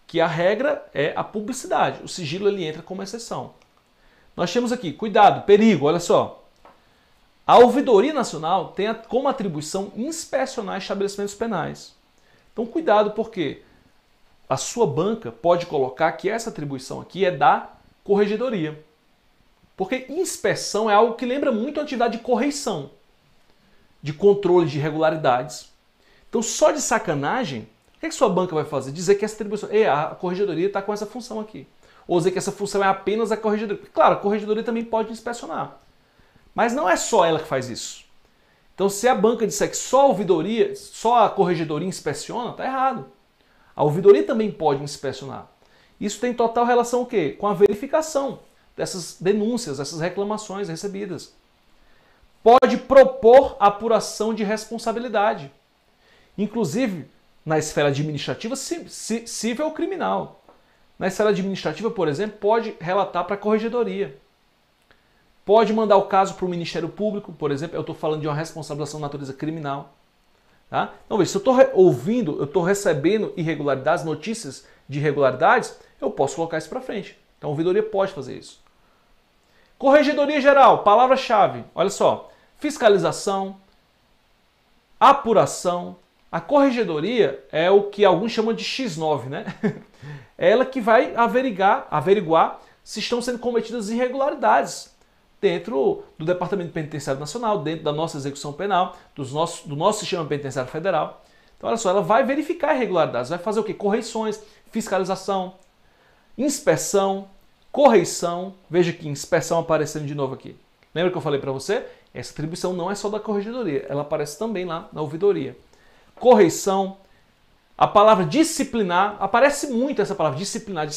que a regra é a publicidade. O sigilo ele entra como exceção. Nós temos aqui, cuidado, perigo, olha só. A Ouvidoria Nacional tem como atribuição inspecionar estabelecimentos penais. Então cuidado, porque a sua banca pode colocar que essa atribuição aqui é da Corregedoria. Porque inspeção é algo que lembra muito a atividade de correição, de controle de irregularidades. Então só de sacanagem, o que sua banca vai fazer? Dizer que essa atribuição, a Corregedoria está com essa função aqui. Ou dizer que essa função é apenas a Corregedoria. Claro, a Corregedoria também pode inspecionar. Mas não é só ela que faz isso. Então se a banca disser que só a ouvidoria, só a Corregedoria inspeciona, está errado. A ouvidoria também pode inspecionar. Isso tem total relação o quê? Com a verificação dessas denúncias, dessas reclamações recebidas. Pode propor apuração de responsabilidade. Inclusive, na esfera administrativa, civil ou criminal. Na esfera administrativa, por exemplo, pode relatar para a Corregedoria. Pode mandar o caso para o Ministério Público, por exemplo, eu estou falando de uma responsabilização de natureza criminal. Tá? Então, veja, se eu estou ouvindo, eu estou recebendo irregularidades, notícias de irregularidades, eu posso colocar isso para frente. Então a ouvidoria pode fazer isso. Corregedoria Geral, palavra-chave, olha só, fiscalização, apuração. A corregedoria é o que alguns chamam de X9, né? É ela que vai averiguar se estão sendo cometidas irregularidades dentro do Departamento Penitenciário Nacional, dentro da nossa execução penal, do nosso sistema penitenciário federal. Então, olha só, ela vai verificar irregularidades, vai fazer o quê? Correições, fiscalização, inspeção, correição. Veja aqui, inspeção aparecendo de novo aqui. Lembra que eu falei para você? Essa atribuição não é só da corregedoria, ela aparece também lá na ouvidoria. Correição, a palavra disciplinar, aparece muito essa palavra, disciplinar.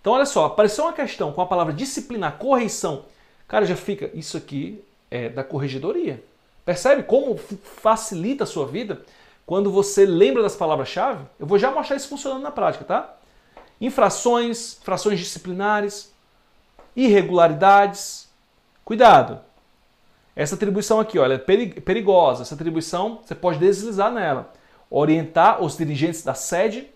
Então, olha só, apareceu uma questão com a palavra disciplinar, correição. Cara, já fica, isso aqui é da corregedoria. Percebe como facilita a sua vida quando você lembra das palavras-chave? Eu vou já mostrar isso funcionando na prática, tá? Infrações disciplinares, irregularidades. Cuidado! Essa atribuição aqui, olha, é perigosa. Essa atribuição, você pode deslizar nela. Orientar os dirigentes da sede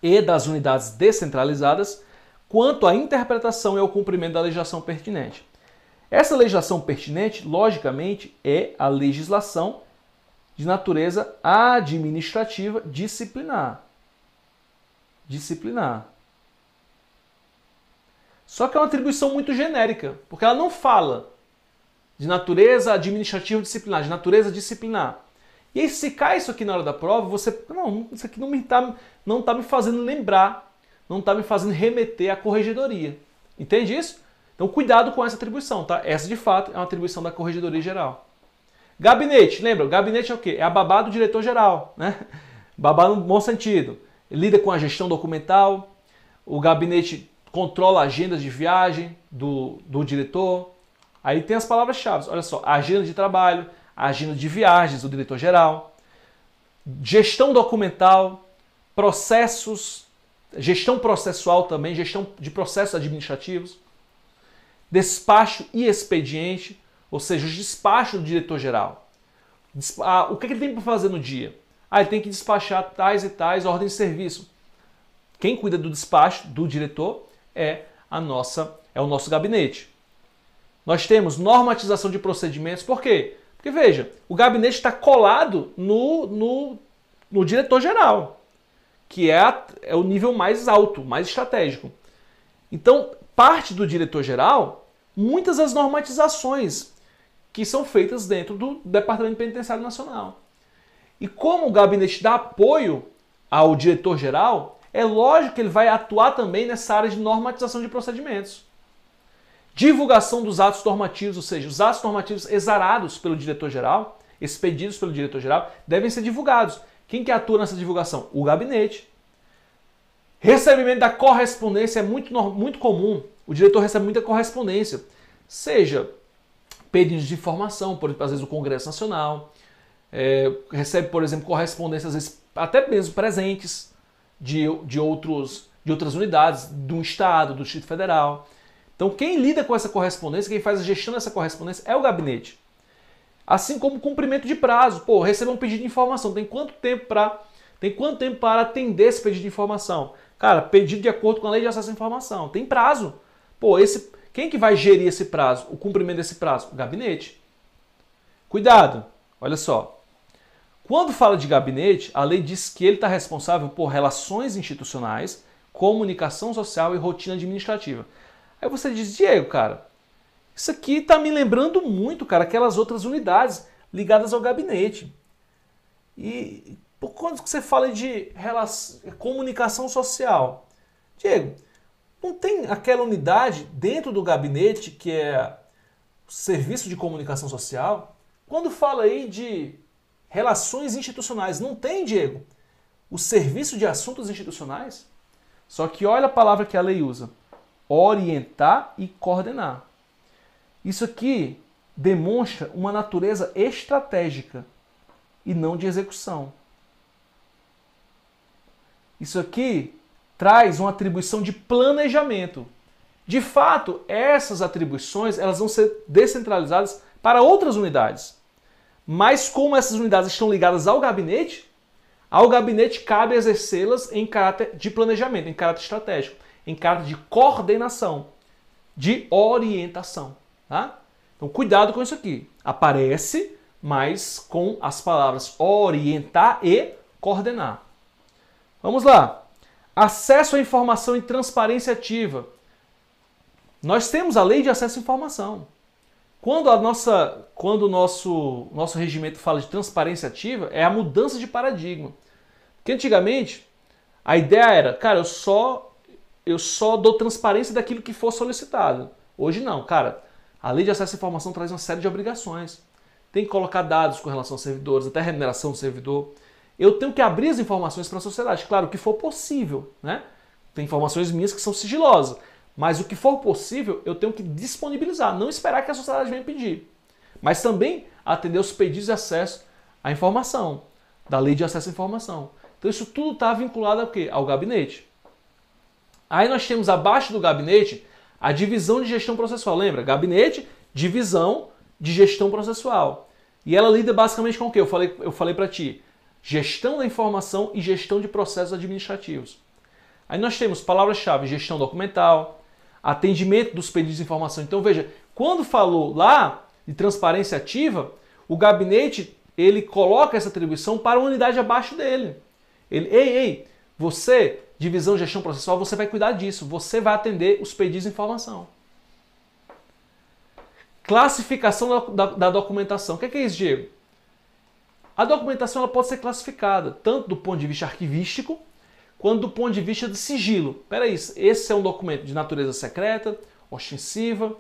e das unidades descentralizadas quanto à interpretação e ao cumprimento da legislação pertinente. Essa legislação pertinente, logicamente, é a legislação de natureza administrativa disciplinar. Só que é uma atribuição muito genérica, porque ela não fala de natureza administrativa disciplinar, de natureza disciplinar. E aí, se cai isso aqui na hora da prova, você... Não, isso aqui não tá me fazendo lembrar, não está me fazendo remeter à corregedoria. Entende isso? Então, cuidado com essa atribuição, tá? Essa, de fato, é uma atribuição da Corregedoria Geral. Gabinete, lembra? O gabinete é o quê? É a babá do diretor-geral, né? Babá no bom sentido. Ele lida com a gestão documental, o gabinete controla agendas de viagem do diretor. Aí tem as palavras-chave, olha só, agenda de trabalho, agenda de viagens do diretor-geral, gestão documental, processos, gestão processual também, gestão de processos administrativos, despacho e expediente, ou seja, os despachos do diretor-geral. O que ele tem para fazer no dia? Ele tem que despachar tais e tais ordens de serviço. Quem cuida do despacho do diretor é o nosso gabinete. Nós temos normatização de procedimentos, por quê? Porque veja, o gabinete está colado no diretor-geral, que é o nível mais alto, mais estratégico. Então, parte do diretor-geral, muitas das normatizações que são feitas dentro do Departamento Penitenciário Nacional. E como o gabinete dá apoio ao diretor-geral, é lógico que ele vai atuar também nessa área de normatização de procedimentos. Divulgação dos atos normativos, ou seja, os atos normativos exarados pelo diretor-geral, expedidos pelo diretor-geral, devem ser divulgados. Quem que atua nessa divulgação? O gabinete. Recebimento da correspondência é muito comum. O diretor recebe muita correspondência. Seja pedidos de informação, por exemplo, às vezes o Congresso Nacional, recebe, por exemplo, correspondência, às vezes até mesmo presentes de outras unidades, do Estado, do Distrito Federal. Então quem lida com essa correspondência, quem faz a gestão dessa correspondência é o gabinete. Assim como cumprimento de prazo. Pô, recebeu um pedido de informação, tem quanto tempo para atender esse pedido de informação? Cara, pedido de acordo com a Lei de Acesso à Informação. Tem prazo. Pô, quem que vai gerir esse prazo, o cumprimento desse prazo? O gabinete. Cuidado, olha só. Quando fala de gabinete, a lei diz que ele está responsável por relações institucionais, comunicação social e rotina administrativa. Aí você diz, Diego, cara, isso aqui está me lembrando muito, cara, aquelas outras unidades ligadas ao gabinete. E quando você fala de comunicação social, Diego, não tem aquela unidade dentro do gabinete que é o Serviço de Comunicação Social? Quando fala aí de relações institucionais, não tem, Diego, o Serviço de Assuntos Institucionais? Só que olha a palavra que a lei usa. Orientar e coordenar. Isso aqui demonstra uma natureza estratégica e não de execução. Isso aqui traz uma atribuição de planejamento. De fato, essas atribuições elas vão ser descentralizadas para outras unidades. Mas como essas unidades estão ligadas ao gabinete cabe exercê-las em caráter de planejamento, em caráter estratégico, em caráter de coordenação, de orientação. Tá? Então cuidado com isso aqui. Aparece, mas com as palavras orientar e coordenar. Vamos lá. Acesso à informação e transparência ativa. Nós temos a Lei de Acesso à Informação. Quando o nosso regimento fala de transparência ativa, é a mudança de paradigma. Porque antigamente, a ideia era, cara, eu só dou transparência daquilo que for solicitado. Hoje não, cara. A Lei de Acesso à Informação traz uma série de obrigações. Tem que colocar dados com relação aos servidores, até a remuneração do servidor. Eu tenho que abrir as informações para a sociedade, claro, o que for possível, né? Tem informações minhas que são sigilosas, mas o que for possível eu tenho que disponibilizar, não esperar que a sociedade venha pedir. Mas também atender os pedidos de acesso à informação, da Lei de Acesso à Informação. Então isso tudo está vinculado ao quê? Ao gabinete. Aí nós temos abaixo do gabinete a divisão de gestão processual. Lembra? Gabinete, divisão de gestão processual. E ela lida basicamente com o quê? Eu falei para ti. Gestão da informação e gestão de processos administrativos. Aí nós temos palavras-chave, gestão documental, atendimento dos pedidos de informação. Então veja, quando falou lá de transparência ativa, o gabinete ele coloca essa atribuição para uma unidade abaixo dele. Ei, você, divisão de gestão processual, você vai cuidar disso, você vai atender os pedidos de informação. Classificação da documentação. O que é isso, Diego? A documentação ela pode ser classificada tanto do ponto de vista arquivístico, quanto do ponto de vista de sigilo. Peraí, esse é um documento de natureza secreta, ostensiva,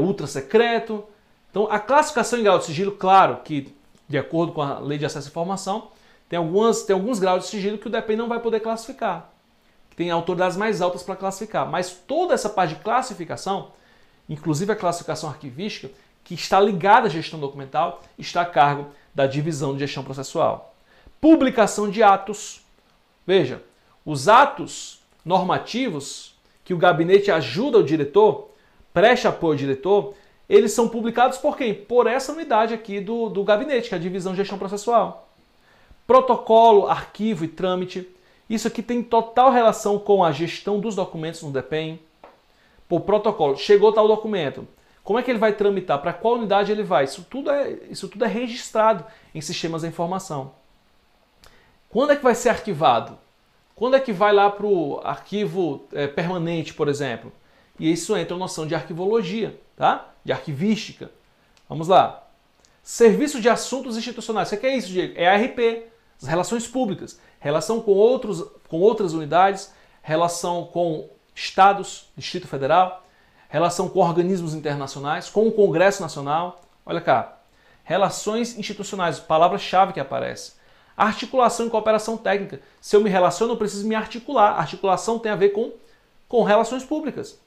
ultra secreto. Então, a classificação em grau de sigilo, claro que, de acordo com a Lei de Acesso à Informação, tem alguns graus de sigilo que o DPEM não vai poder classificar. Tem autoridades mais altas para classificar. Mas toda essa parte de classificação, inclusive a classificação arquivística, que está ligada à gestão documental, está a cargo da divisão de gestão processual. Publicação de atos. Veja, os atos normativos que o gabinete ajuda o diretor, presta apoio ao diretor, eles são publicados por quem? Por essa unidade aqui do gabinete, que é a divisão de gestão processual. Protocolo, arquivo e trâmite. Isso aqui tem total relação com a gestão dos documentos no DPEM. Por protocolo, chegou tal documento. Como é que ele vai tramitar? Para qual unidade ele vai? Isso tudo é registrado em sistemas da informação. Quando é que vai ser arquivado? Quando é que vai lá para o arquivo permanente, por exemplo? E isso entra a noção de arquivologia, tá? De arquivística. Vamos lá. Serviço de Assuntos Institucionais. O que é isso, Diego? É ARP, as relações públicas. Relação com outras unidades, relação com estados, Distrito Federal, relação com organismos internacionais, com o Congresso Nacional. Olha cá. Relações institucionais, palavra-chave que aparece. Articulação e cooperação técnica. Se eu me relaciono, eu preciso me articular. Articulação tem a ver com relações públicas.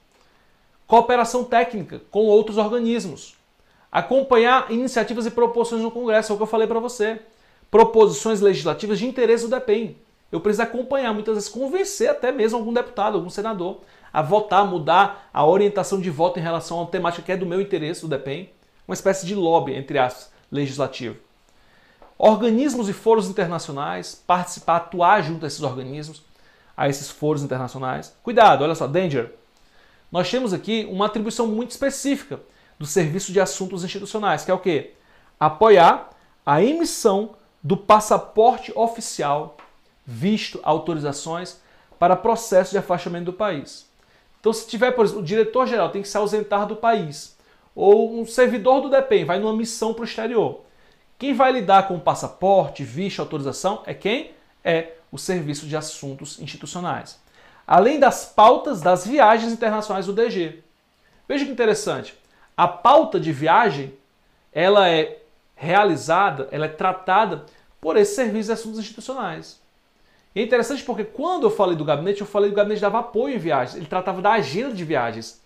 Cooperação técnica com outros organismos. Acompanhar iniciativas e proposições no Congresso, é o que eu falei para você. Proposições legislativas de interesse do DEPEN. Eu preciso acompanhar, muitas vezes convencer até mesmo algum deputado, algum senador, a votar, mudar a orientação de voto em relação a uma temática que é do meu interesse, do DEPEN. Uma espécie de lobby, entre aspas, legislativo. Organismos e foros internacionais, participar, atuar junto a esses organismos, a esses foros internacionais. Cuidado, olha só, danger. Nós temos aqui uma atribuição muito específica do Serviço de Assuntos Institucionais, que é o quê? Apoiar a emissão do passaporte oficial, visto, autorizações para processo de afastamento do país. Então, se tiver, por exemplo, o diretor-geral tem que se ausentar do país, ou um servidor do DEPEN vai numa missão para o exterior, quem vai lidar com o passaporte, visto, autorização é quem? É o Serviço de Assuntos Institucionais. Além das pautas das viagens internacionais do DG. Veja que interessante. A pauta de viagem, ela é realizada, ela é tratada por esse Serviço de Assuntos Institucionais. E é interessante porque quando eu falei do gabinete dava apoio em viagens. Ele tratava da agenda de viagens.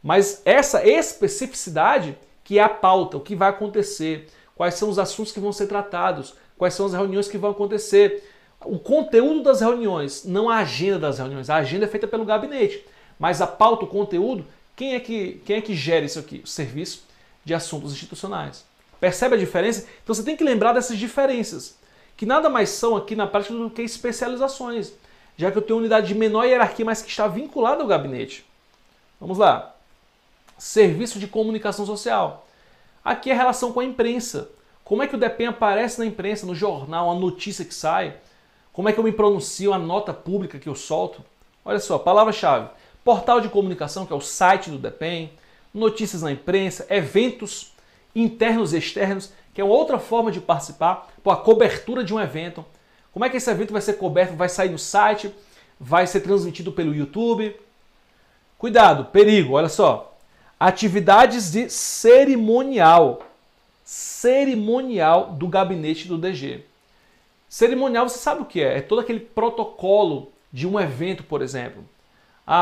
Mas essa especificidade que é a pauta, o que vai acontecer, quais são os assuntos que vão ser tratados, quais são as reuniões que vão acontecer. O conteúdo das reuniões, não a agenda das reuniões. A agenda é feita pelo gabinete. Mas a pauta, o conteúdo, quem é que gera isso aqui? O Serviço de Assuntos Institucionais. Percebe a diferença? Então você tem que lembrar dessas diferenças, que nada mais são aqui na prática do que especializações, já que eu tenho uma unidade de menor hierarquia, mas que está vinculada ao gabinete. Vamos lá. Serviço de Comunicação Social. Aqui é a relação com a imprensa. Como é que o DEPEN aparece na imprensa, no jornal, a notícia que sai? Como é que eu me pronuncio, a nota pública que eu solto? Olha só, palavra-chave. Portal de comunicação, que é o site do DEPEN, notícias na imprensa, eventos internos e externos, que é uma outra forma de participar, a cobertura de um evento. Como é que esse evento vai ser coberto? Vai sair no site, vai ser transmitido pelo YouTube. Cuidado, perigo, olha só. Atividades de cerimonial do gabinete do DG. Cerimonial, você sabe o que é? É todo aquele protocolo de um evento, por exemplo.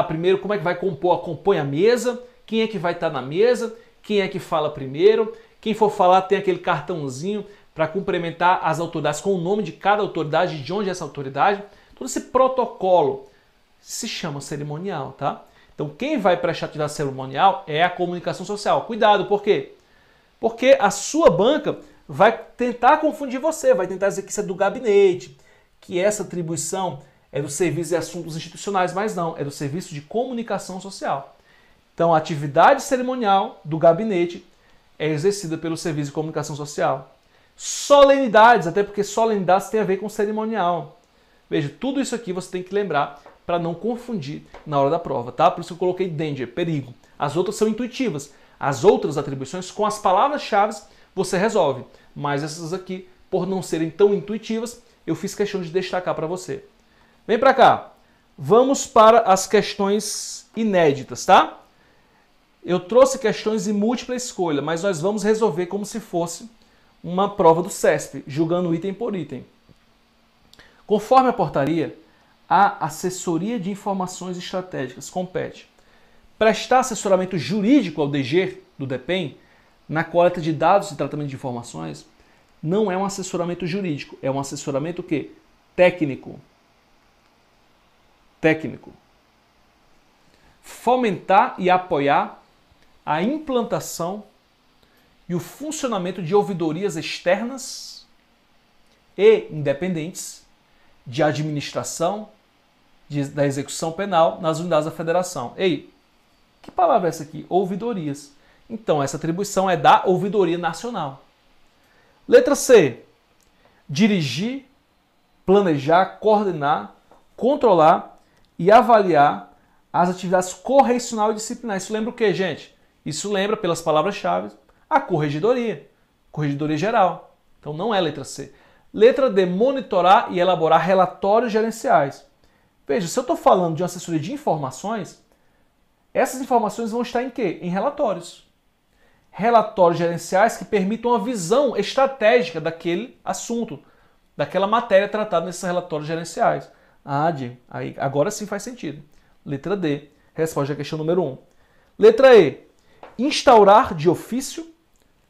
Primeiro, como é que vai compõe a mesa, quem é que vai estar na mesa, quem é que fala primeiro, quem for falar tem aquele cartãozinho para cumprimentar as autoridades com o nome de cada autoridade, de onde é essa autoridade. Todo esse protocolo se chama cerimonial, tá? Então, quem vai prestar atividade cerimonial é a comunicação social. Cuidado, por quê? Porque a sua banca vai tentar confundir você, vai tentar dizer que isso é do gabinete, que essa atribuição é do Serviço de Assuntos Institucionais, mas não, é do Serviço de Comunicação Social. Então, a atividade cerimonial do gabinete é exercida pelo Serviço de Comunicação Social. Solenidades, até porque solenidades tem a ver com cerimonial. Veja, tudo isso aqui você tem que lembrar para não confundir na hora da prova, tá? Por isso eu coloquei danger, perigo. As outras são intuitivas. As outras atribuições, com as palavras-chave, você resolve. Mas essas aqui, por não serem tão intuitivas, eu fiz questão de destacar para você. Vem para cá. Vamos para as questões inéditas, tá? Eu trouxe questões de múltipla escolha, mas nós vamos resolver como se fosse uma prova do CESP, julgando item por item. Conforme a portaria, a Assessoria de Informações Estratégicas compete prestar assessoramento jurídico ao DG do DEPEN na coleta de dados e tratamento de informações. Não é um assessoramento jurídico, é um assessoramento o quê? Técnico. Técnico. Fomentar e apoiar a implantação e o funcionamento de ouvidorias externas e independentes de administração da execução penal nas unidades da federação. Ei, que palavra é essa aqui? Ouvidorias. Então, essa atribuição é da Ouvidoria Nacional. Letra C. Dirigir, planejar, coordenar, controlar e avaliar as atividades correcional e disciplinares. Isso lembra o quê, gente? Isso lembra, pelas palavras-chave, a corregedoria. Corregedoria geral. Então, não é letra C. Letra D. Monitorar e elaborar relatórios gerenciais. Veja, se eu estou falando de uma assessoria de informações, essas informações vão estar em quê? Em relatórios. Relatórios gerenciais que permitam uma visão estratégica daquele assunto, daquela matéria tratada nesses relatórios gerenciais. Ah, Diego, aí agora sim faz sentido. Letra D, resposta à questão número 1. Letra E, instaurar de ofício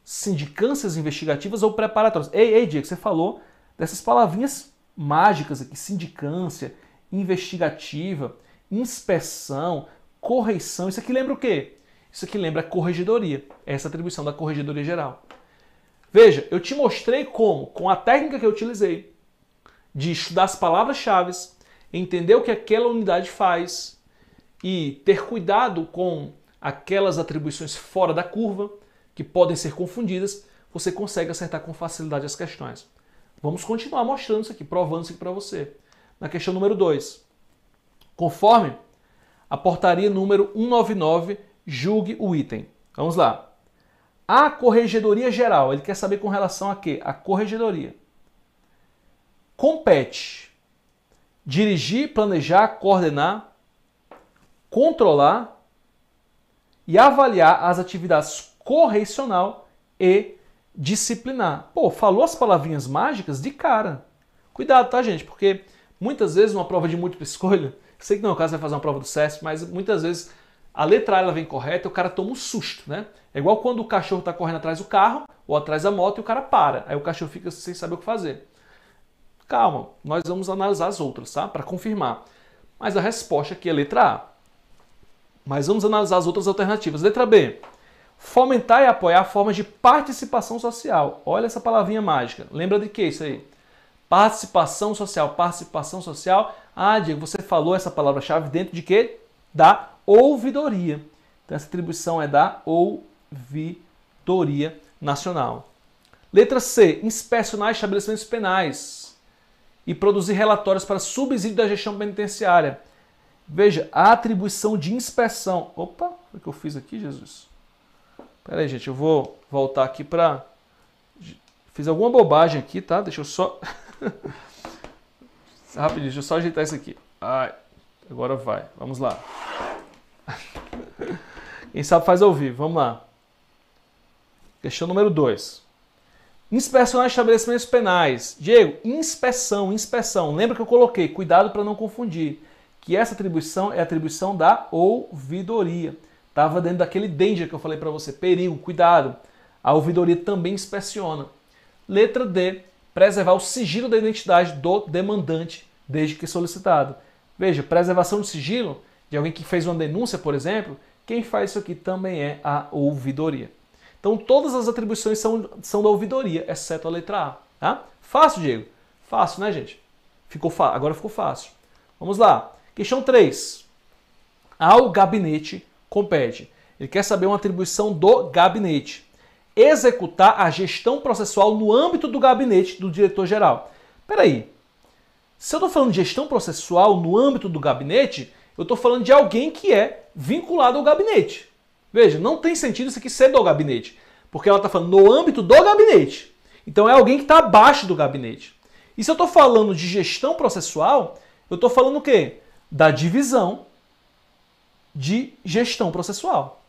sindicâncias investigativas ou preparatórias. Ei, Diego, você falou dessas palavrinhas mágicas aqui, sindicância, investigativa, inspeção, correição. Isso aqui lembra o quê? Isso aqui lembra a corregedoria, essa atribuição da Corregedoria Geral. Veja, eu te mostrei como, com a técnica que eu utilizei, de estudar as palavras-chave, entender o que aquela unidade faz e ter cuidado com aquelas atribuições fora da curva, que podem ser confundidas, você consegue acertar com facilidade as questões. Vamos continuar mostrando isso aqui, provando isso aqui para você. Na questão número 2, conforme a portaria número 199, julgue o item. Vamos lá. A Corregedoria Geral, ele quer saber com relação a quê? A Corregedoria. Compete dirigir, planejar, coordenar, controlar e avaliar as atividades correcional e disciplinar. Pô, falou as palavrinhas mágicas de cara. Cuidado, tá, gente? Porque muitas vezes uma prova de múltipla escolha, sei que não é o caso, vai fazer uma prova do SESP, mas muitas vezes a letra A ela vem correta e o cara toma um susto, né? É igual quando o cachorro está correndo atrás do carro ou atrás da moto e o cara para. Aí o cachorro fica sem saber o que fazer. Calma, nós vamos analisar as outras, tá? Para confirmar. Mas a resposta aqui é letra A. Mas vamos analisar as outras alternativas. Letra B. Fomentar e apoiar formas de participação social. Olha essa palavrinha mágica. Lembra de que isso aí? Participação social. Participação social. Ah, Diego, você falou essa palavra-chave dentro de quê? Da ouvidoria. Então essa atribuição é da Ouvidoria Nacional. Letra C. Inspecionar estabelecimentos penais e produzir relatórios para subsídio da gestão penitenciária. Veja, a atribuição de inspeção. Opa, o que eu fiz aqui, Jesus? Pera aí, gente, eu vou voltar aqui para... Fiz alguma bobagem aqui, tá? Deixa eu só... Rapidinho, deixa eu só ajeitar isso aqui. Ai, agora vai. Vamos lá. Quem sabe faz ao vivo. Vamos lá. Questão número 2. Inspecionar estabelecimentos penais. Diego, inspeção. Lembra que eu coloquei, cuidado para não confundir, que essa atribuição é a atribuição da ouvidoria. Estava dentro daquele danger que eu falei para você. Perigo, cuidado. A ouvidoria também inspeciona. Letra D. Preservar o sigilo da identidade do demandante, desde que solicitado. Veja, preservação do sigilo de alguém que fez uma denúncia, por exemplo, quem faz isso aqui também é a ouvidoria. Então todas as atribuições são da ouvidoria, exceto a letra A. Tá? Fácil, Diego? Fácil, né, gente? Agora ficou fácil. Vamos lá. Questão 3. Ao gabinete compete. Ele quer saber uma atribuição do gabinete. Executar a gestão processual no âmbito do gabinete do diretor-geral. Espera aí. Se eu estou falando de gestão processual no âmbito do gabinete, eu estou falando de alguém que é vinculado ao gabinete. Veja, não tem sentido isso aqui ser do gabinete, porque ela está falando no âmbito do gabinete. Então é alguém que está abaixo do gabinete. E se eu estou falando de gestão processual, eu estou falando o quê? Da divisão de gestão processual.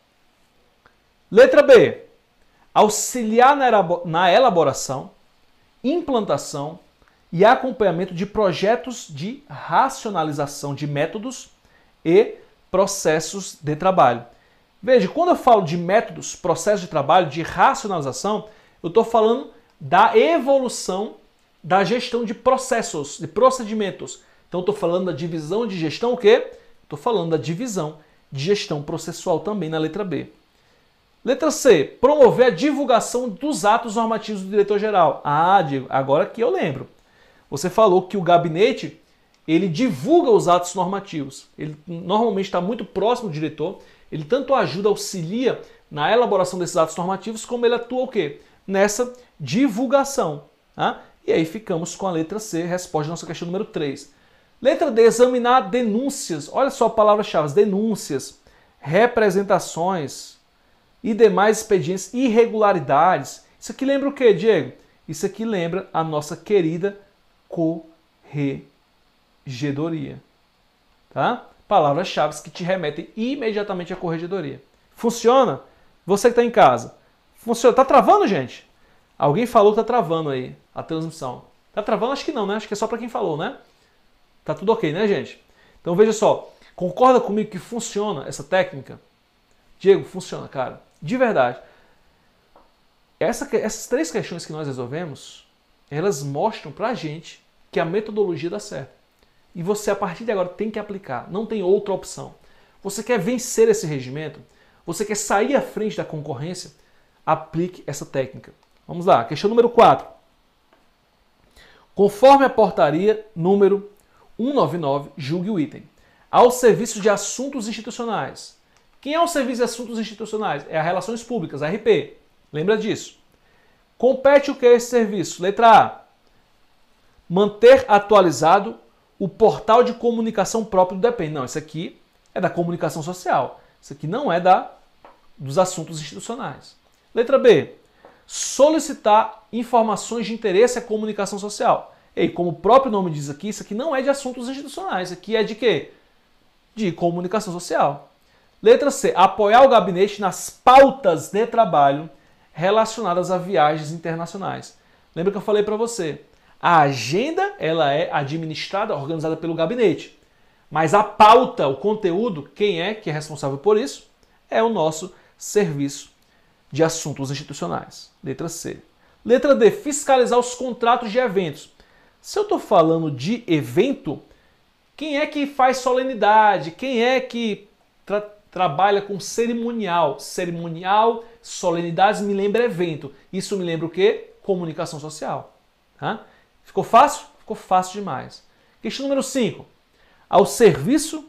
Letra B. Auxiliar na elaboração, implantação e acompanhamento de projetos de racionalização de métodos e processos de trabalho. Veja, quando eu falo de métodos, processos de trabalho, de racionalização, eu estou falando da evolução da gestão de processos, de procedimentos. Então, estou falando da divisão de gestão, o quê? Estou falando da divisão de gestão processual também na letra B. Letra C. Promover a divulgação dos atos normativos do diretor-geral. Ah, Diego, agora que eu lembro. Você falou que o gabinete, ele divulga os atos normativos. Ele normalmente está muito próximo do diretor, ele tanto ajuda, auxilia na elaboração desses atos normativos, como ele atua o quê? Nessa divulgação. Tá? E aí ficamos com a letra C, resposta da nossa questão número 3. Letra D, examinar denúncias. Olha só a palavra-chave, denúncias, representações e demais expedientes, irregularidades. Isso aqui lembra o quê, Diego? Isso aqui lembra a nossa querida corregedoria. Tá? Palavras-chave que te remetem imediatamente à corregedoria. Funciona? Você que está em casa. Funciona? Tá travando, gente? Alguém falou que tá travando aí a transmissão. Tá travando? Acho que não, né? Acho que é só para quem falou, né? Tá tudo ok, né, gente? Então veja só. Concorda comigo que funciona essa técnica? Diego, funciona, cara. De verdade. Essas 3 questões que nós resolvemos, elas mostram pra gente que a metodologia dá certo. E você, a partir de agora, tem que aplicar. Não tem outra opção. Você quer vencer esse regimento? Você quer sair à frente da concorrência? Aplique essa técnica. Vamos lá. Questão número 4. Conforme a portaria número 199, julgue o item. Ao serviço de assuntos institucionais. Quem é o serviço de assuntos institucionais? É a Relações Públicas, a RP. Lembra disso. Compete o que é esse serviço? Letra A. Manter atualizado o portal de comunicação próprio do DEPEN. Não, isso aqui é da comunicação social. Isso aqui não é dos assuntos institucionais. Letra B. Solicitar informações de interesse à comunicação social. E como o próprio nome diz aqui, isso aqui não é de assuntos institucionais. Isso aqui é de quê? De comunicação social. Letra C. Apoiar o gabinete nas pautas de trabalho relacionadas a viagens internacionais. Lembra que eu falei para você? A agenda ela é administrada, organizada pelo gabinete. Mas a pauta, o conteúdo, quem é que é responsável por isso? É o nosso serviço de assuntos institucionais. Letra C. Letra D. Fiscalizar os contratos de eventos. Se eu estou falando de evento, quem é que faz solenidade? Quem é que trabalha com cerimonial? Cerimonial, solenidades me lembra evento. Isso me lembra o quê? Comunicação social. Tá? Ficou fácil? Ficou fácil demais. Questão número 5. Ao serviço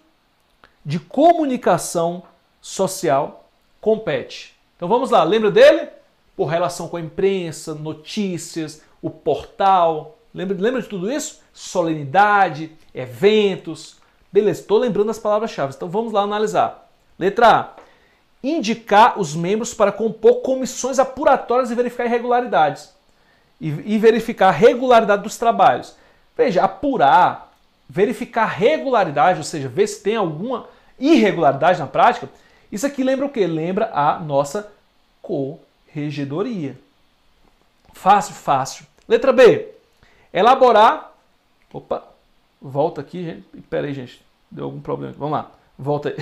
de comunicação social compete. Então vamos lá, lembra dele? Por relação com a imprensa, notícias, o portal. Lembra de tudo isso? Solenidade, eventos. Beleza, estou lembrando as palavras-chave. Então vamos lá analisar. Letra A. Indicar os membros para compor comissões apuratórias e verificar irregularidades. E verificar a regularidade dos trabalhos. Veja, apurar, verificar regularidade, ou seja, ver se tem alguma irregularidade na prática. Isso aqui lembra o quê? Lembra a nossa corregedoria. Fácil, fácil. Letra B. Elaborar... Opa, volta aqui, gente. Pera aí, gente. Deu algum problema aqui. Vamos lá. Volta aí.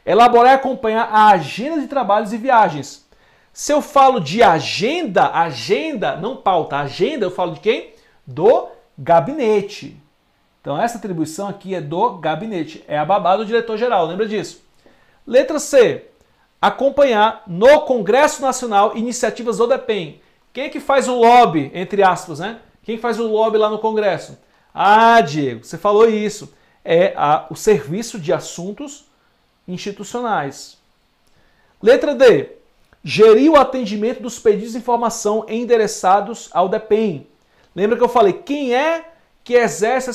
Elaborar e acompanhar a agenda de trabalhos e viagens. Se eu falo de agenda, não pauta, agenda, eu falo de quem? Do gabinete. Então essa atribuição aqui é do gabinete. É a babá do diretor-geral, lembra disso? Letra C. Acompanhar no Congresso Nacional iniciativas do DEPEN. Quem é que faz o lobby, entre aspas, né? Quem faz o lobby lá no Congresso? Ah, Diego, você falou isso. É o Serviço de Assuntos Institucionais. Letra D. Gerir o atendimento dos pedidos de informação endereçados ao DEPEN. Lembra que eu falei, quem é que exerce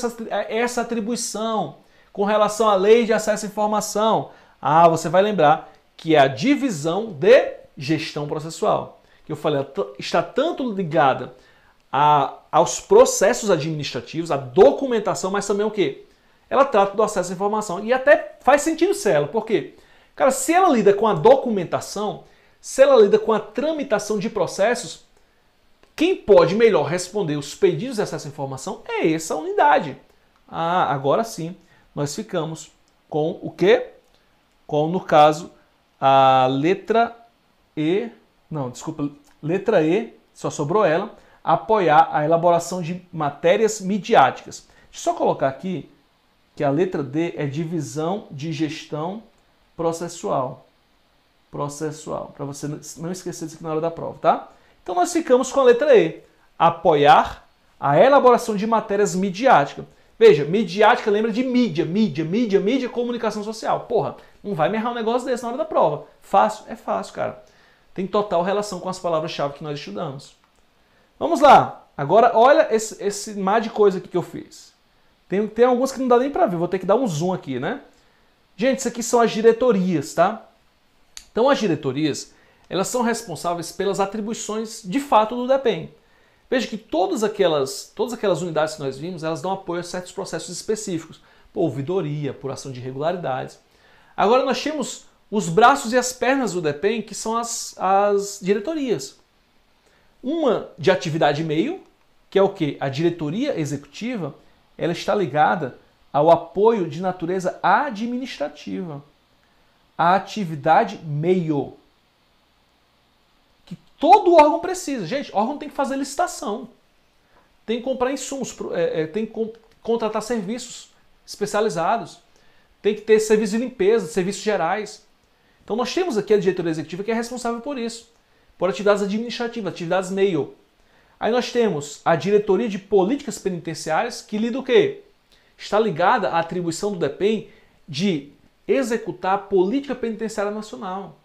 essa atribuição com relação à Lei de Acesso à Informação? Ah, você vai lembrar que é a divisão de gestão processual. Que eu falei, está tanto ligada aos processos administrativos, à documentação, mas também o quê? Ela trata do acesso à informação. E até faz sentido ser ela. Por quê? Cara, se ela lida com a documentação, se ela lida com a tramitação de processos, quem pode melhor responder os pedidos de acesso à informação é essa unidade. Ah, agora sim, nós ficamos com o quê? Com, no caso, a letra E, não, desculpa, letra E, só sobrou ela, apoiar a elaboração de matérias midiáticas. Deixa eu só colocar aqui que a letra D é divisão de gestão processual. Para você não esquecer disso aqui na hora da prova, tá? Então nós ficamos com a letra E, apoiar a elaboração de matérias midiáticas. Veja, midiática lembra de mídia, comunicação social. Porra, não vai me errar um negócio desse na hora da prova. Fácil? É fácil, cara. tem total relação com as palavras-chave que nós estudamos. Vamos lá. Agora, olha esse mar de coisa aqui que eu fiz. Tem alguns que não dá nem para ver, vou ter que dar um zoom aqui, né? Gente, isso aqui são as diretorias, tá? Então, as diretorias, elas são responsáveis pelas atribuições de fato do DEPEN. Veja que todas aquelas unidades que nós vimos, elas dão apoio a certos processos específicos. Por ouvidoria, apuração de irregularidades. Agora nós temos os braços e as pernas do DEPEN, que são as diretorias. Uma de atividade meio, que é o quê? A diretoria executiva, ela está ligada ao apoio de natureza administrativa. A atividade meio. Que todo órgão precisa. Gente, órgão tem que fazer licitação. Tem que comprar insumos, tem que contratar serviços especializados. Tem que ter serviço de limpeza, serviços gerais. Então nós temos aqui a diretoria executiva que é responsável por isso. Por atividades administrativas, atividades meio. Aí nós temos a diretoria de políticas penitenciárias, que lida o quê? Está ligada à atribuição do DEPEN de executar a política penitenciária nacional.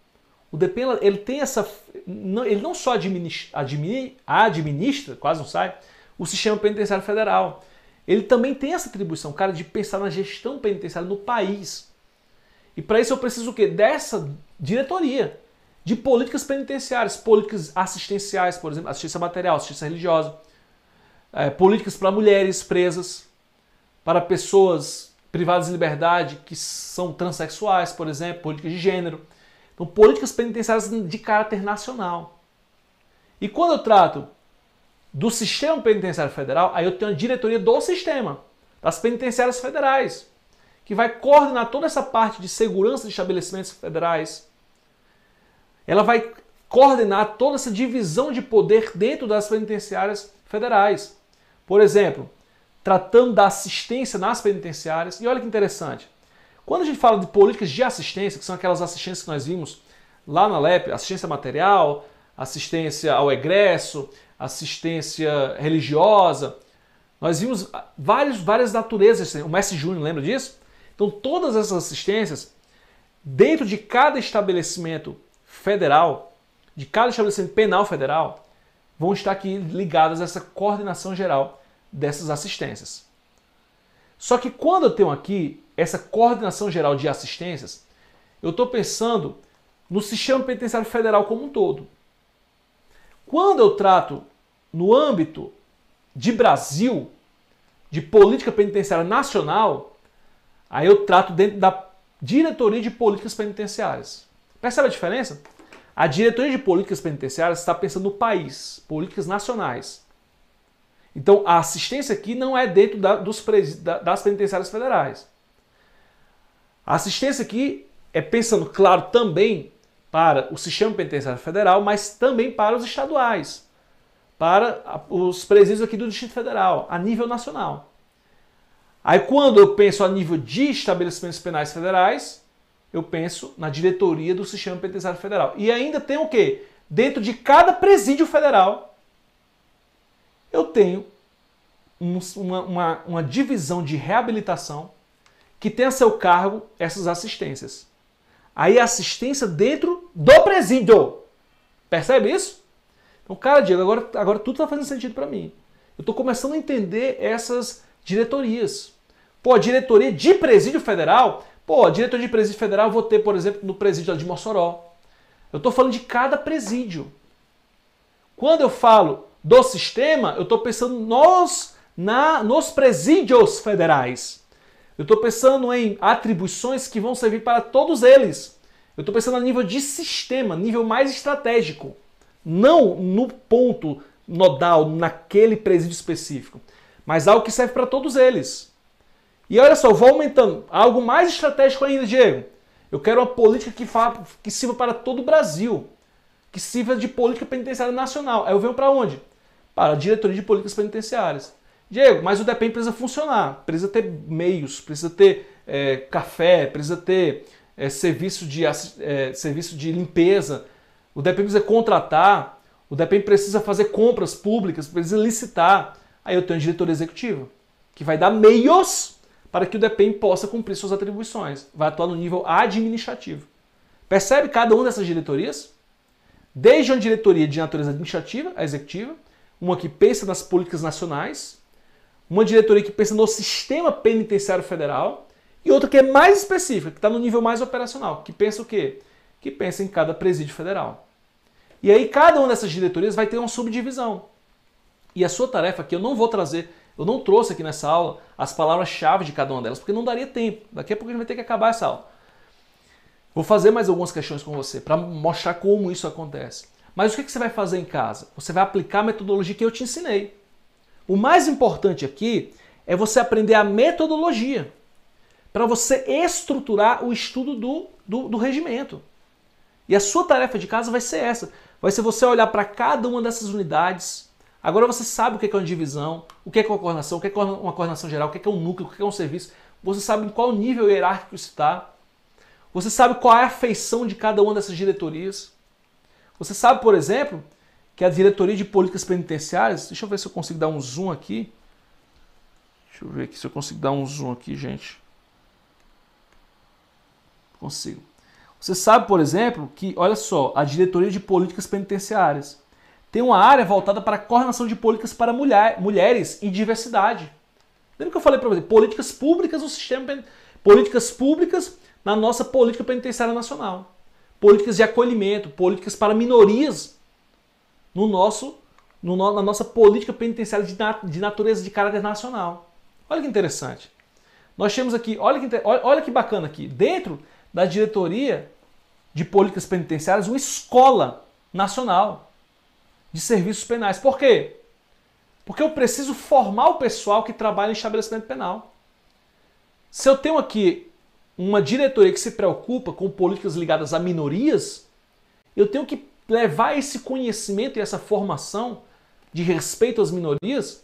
O DEPEN, ele tem essa... Ele não só administra, quase não sai, o sistema penitenciário federal. Ele também tem essa atribuição, cara, de pensar na gestão penitenciária no país. E para isso eu preciso o quê? Dessa diretoria de políticas penitenciárias, políticas assistenciais, por exemplo, assistência material, assistência religiosa, políticas para mulheres presas, para pessoas privadas de liberdade que são transexuais, por exemplo, políticas de gênero. Então, políticas penitenciárias de caráter nacional. E quando eu trato do sistema penitenciário federal, aí eu tenho a diretoria do sistema, das penitenciárias federais, que vai coordenar toda essa parte de segurança de estabelecimentos federais. Ela vai coordenar toda essa divisão de poder dentro das penitenciárias federais. Por exemplo, tratando da assistência nas penitenciárias. E olha que interessante. Quando a gente fala de políticas de assistência, que são aquelas assistências que nós vimos lá na LEP, assistência material, assistência ao egresso, assistência religiosa, nós vimos várias naturezas. O Mestre Júnior, lembra disso? Então todas essas assistências, dentro de cada estabelecimento federal, de cada estabelecimento penal federal, vão estar aqui ligadas a essa coordenação geral dessas assistências. Só que quando eu tenho aqui essa coordenação geral de assistências, eu estou pensando no sistema penitenciário federal como um todo. Quando eu trato no âmbito de Brasil, de política penitenciária nacional, aí eu trato dentro da diretoria de políticas penitenciárias. Percebe a diferença? A diretoria de políticas penitenciárias está pensando no país, políticas nacionais. Então a assistência aqui não é dentro das penitenciárias federais. A assistência aqui é pensando, claro, também para o sistema penitenciário federal, mas também para os estaduais, para os presídios aqui do Distrito Federal, a nível nacional. Aí quando eu penso a nível de estabelecimentos penais federais, eu penso na diretoria do sistema penitenciário federal. E ainda tem o quê? Dentro de cada presídio federal, eu tenho uma divisão de reabilitação que tem a seu cargo essas assistências. Aí a assistência dentro do presídio. Percebe isso? Então, cara, Diego, agora tudo está fazendo sentido para mim. Eu estou começando a entender essas diretorias. Pô, a diretoria de presídio federal, a diretoria de presídio federal eu vou ter, por exemplo, no presídio de Mossoró. Eu estou falando de cada presídio. Quando eu falo do sistema, eu estou pensando nos presídios federais. Eu estou pensando em atribuições que vão servir para todos eles. Eu estou pensando a nível de sistema, nível mais estratégico. Não no ponto nodal, naquele presídio específico, mas algo que serve para todos eles. E olha só, eu vou aumentando. Algo mais estratégico ainda, Diego. Eu quero uma política que sirva para todo o Brasil, que sirva de política penitenciária nacional. Aí eu venho para onde? Para a diretoria de políticas penitenciárias. Diego, mas o DEPEN precisa funcionar, precisa ter meios, precisa ter café, precisa ter serviço de limpeza, o DEPEN precisa contratar, o DEPEN precisa fazer compras públicas, precisa licitar. Aí eu tenho a diretoria executiva, que vai dar meios para que o DEPEN possa cumprir suas atribuições, vai atuar no nível administrativo. Percebe cada uma dessas diretorias? Desde uma diretoria de natureza administrativa, a executiva, uma que pensa nas políticas nacionais, uma diretoria que pensa no sistema penitenciário federal e outra que é mais específica, que está no nível mais operacional, que pensa o quê? Que pensa em cada presídio federal. E aí cada uma dessas diretorias vai ter uma subdivisão. E a sua tarefa aqui, eu não vou trazer, eu não trouxe aqui nessa aula as palavras-chave de cada uma delas, porque não daria tempo. Daqui a pouco a gente vai ter que acabar essa aula. Vou fazer mais algumas questões com você para mostrar como isso acontece. Mas o que você vai fazer em casa? Você vai aplicar a metodologia que eu te ensinei. O mais importante aqui é você aprender a metodologia para você estruturar o estudo do regimento. E a sua tarefa de casa vai ser essa. Vai ser você olhar para cada uma dessas unidades. Agora você sabe o que é uma divisão, o que é uma coordenação, o que é uma coordenação geral, o que é um núcleo, o que é um serviço. Você sabe em qual nível hierárquico está. Você sabe qual é a feição de cada uma dessas diretorias. Você sabe, por exemplo, que a diretoria de políticas penitenciárias... Deixa eu ver se eu consigo dar um zoom aqui. Deixa eu ver aqui se eu consigo dar um zoom aqui, gente. Consigo. Você sabe, por exemplo, que, olha só, a diretoria de políticas penitenciárias tem uma área voltada para a coordenação de políticas para mulheres e diversidade. Lembra que eu falei para você? Políticas públicas no sistema... Políticas públicas na nossa política penitenciária nacional. Políticas de acolhimento, políticas para minorias na nossa política penitenciária de natureza de caráter nacional. Olha que interessante. Nós temos aqui, olha que bacana aqui, dentro da diretoria de políticas penitenciárias, uma escola nacional de serviços penais. Por quê? Porque eu preciso formar o pessoal que trabalha em estabelecimento penal. Se eu tenho aqui uma diretoria que se preocupa com políticas ligadas a minorias, eu tenho que levar esse conhecimento e essa formação de respeito às minorias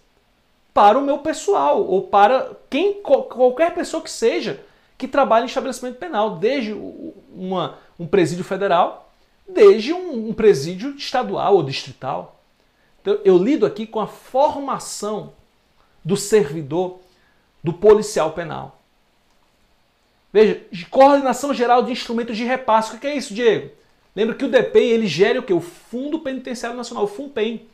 para o meu pessoal, ou para qualquer pessoa que seja que trabalhe em estabelecimento penal, desde um presídio federal, desde um presídio estadual ou distrital. Então, eu lido aqui com a formação do servidor, do policial penal. Veja, coordenação geral de instrumentos de repasse. O que é isso, Diego? Lembra que o DPEM, ele gera o quê? O Fundo Penitenciário Nacional, o FUNPEN.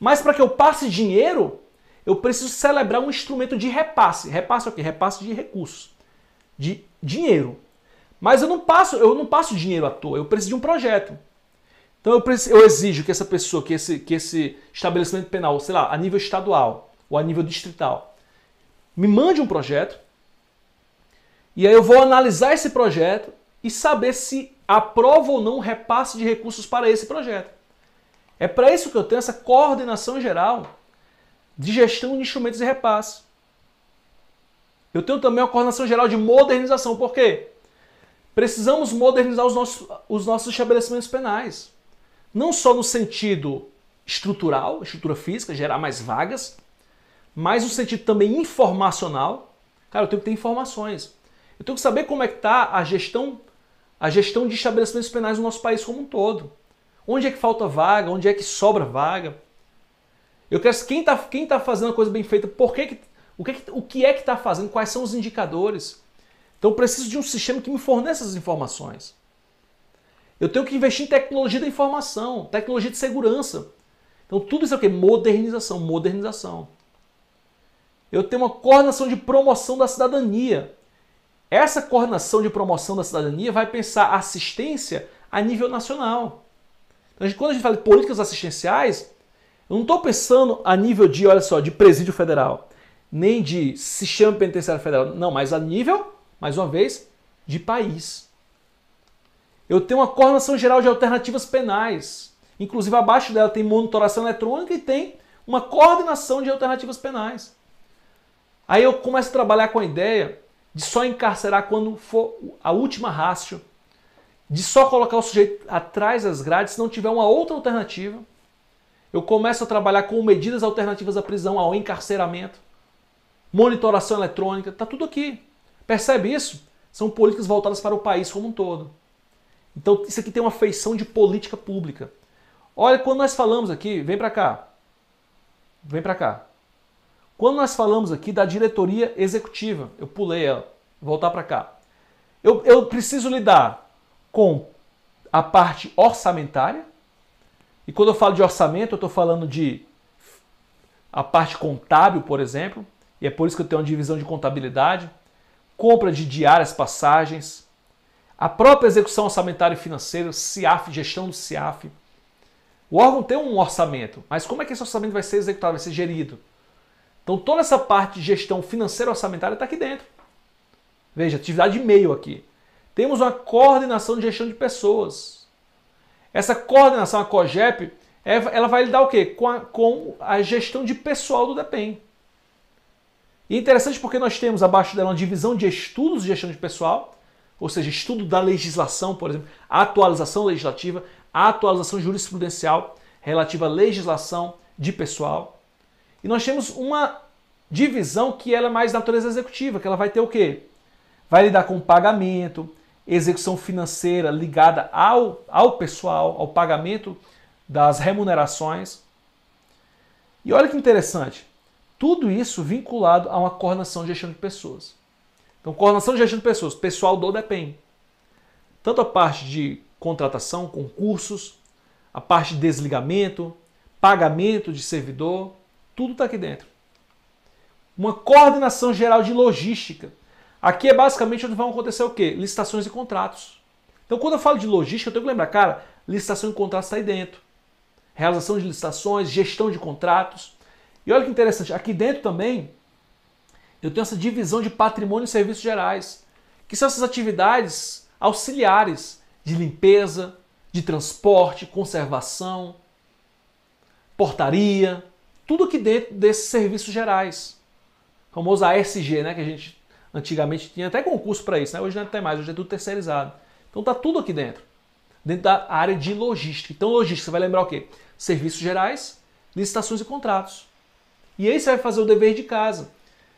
Mas para que eu passe dinheiro, eu preciso celebrar um instrumento de repasse. Repasse é o quê? Repasse de recursos, de dinheiro. Mas eu não passo dinheiro à toa, eu preciso de um projeto. Então eu exijo que essa pessoa, que esse estabelecimento penal, sei lá, a nível estadual ou a nível distrital, me mande um projeto. E aí eu vou analisar esse projeto e saber se aprova ou não o repasse de recursos para esse projeto. É para isso que eu tenho essa coordenação geral de gestão de instrumentos de repasse. Eu tenho também uma coordenação geral de modernização. Por quê? Precisamos modernizar os nossos estabelecimentos penais. Não só no sentido estrutural, estrutura física, gerar mais vagas, mas no sentido também informacional. Cara, eu tenho que ter informações. Eu tenho que saber como é que está a gestão de estabelecimentos penais no nosso país como um todo. Onde é que falta vaga, onde é que sobra vaga. Eu quero quem tá fazendo a coisa bem feita, o que é que está fazendo, quais são os indicadores. Então eu preciso de um sistema que me forneça essas informações. Eu tenho que investir em tecnologia da informação, tecnologia de segurança. Então tudo isso é o quê? Modernização. Eu tenho uma coordenação de promoção da cidadania. Essa coordenação de promoção da cidadania vai pensar assistência a nível nacional. Então, quando a gente fala de políticas assistenciais, eu não estou pensando a nível de, olha só, de presídio federal, nem de sistema penitenciário federal, não, mas a nível, mais uma vez, de país. Eu tenho uma coordenação geral de alternativas penais. Inclusive, abaixo dela tem monitoração eletrônica e tem uma coordenação de alternativas penais. Aí eu começo a trabalhar com a ideia de só encarcerar quando for a última ratio, de só colocar o sujeito atrás das grades se não tiver uma outra alternativa. Eu começo a trabalhar com medidas alternativas à prisão, ao encarceramento, monitoração eletrônica, tá tudo aqui. Percebe isso? São políticas voltadas para o país como um todo. Então isso aqui tem uma feição de política pública. Olha, quando nós falamos aqui, vem para cá. Vem para cá. Quando nós falamos aqui da diretoria executiva, eu pulei ela, vou voltar para cá. Eu preciso lidar com a parte orçamentária, E quando eu falo de orçamento, eu estou falando de a parte contábil, por exemplo, e é por isso que eu tenho uma divisão de contabilidade, compra de diárias, passagens, a própria execução orçamentária e financeira, CIAF, gestão do CIAF. O órgão tem um orçamento, mas como é que esse orçamento vai ser executado, vai ser gerido? Então toda essa parte de gestão financeira e orçamentária está aqui dentro. Veja, atividade de meio aqui. Temos uma coordenação de gestão de pessoas. Essa coordenação, a COGEP, ela vai lidar o quê? Com a gestão de pessoal do DEPEN. E é interessante porque nós temos abaixo dela uma divisão de estudos de gestão de pessoal, ou seja, estudo da legislação, por exemplo, a atualização legislativa, a atualização jurisprudencial relativa à legislação de pessoal. E nós temos uma divisão que ela é mais natureza executiva, que ela vai ter o quê? Vai lidar com pagamento, execução financeira ligada ao pessoal, ao pagamento das remunerações. E olha que interessante, tudo isso vinculado a uma coordenação de gestão de pessoas. Então, coordenação de gestão de pessoas, pessoal do DEPEN. Tanto a parte de contratação, concursos, a parte de desligamento, pagamento de servidor, tudo está aqui dentro. Uma coordenação geral de logística. Aqui é basicamente onde vão acontecer o quê? Licitações e contratos. Então, quando eu falo de logística, eu tenho que lembrar, cara, licitação e contratos está aí dentro. Realização de licitações, gestão de contratos. E olha que interessante, aqui dentro também eu tenho essa divisão de patrimônio e serviços gerais, que são essas atividades auxiliares de limpeza, de transporte, conservação, portaria, tudo aqui dentro desses serviços gerais. O famoso ASG, né, que a gente antigamente tinha até concurso para isso, né? Hoje não tem mais, hoje é tudo terceirizado. Então tá tudo aqui dentro da área de logística. Então logística, você vai lembrar o quê? Serviços gerais, licitações e contratos. E aí você vai fazer o dever de casa.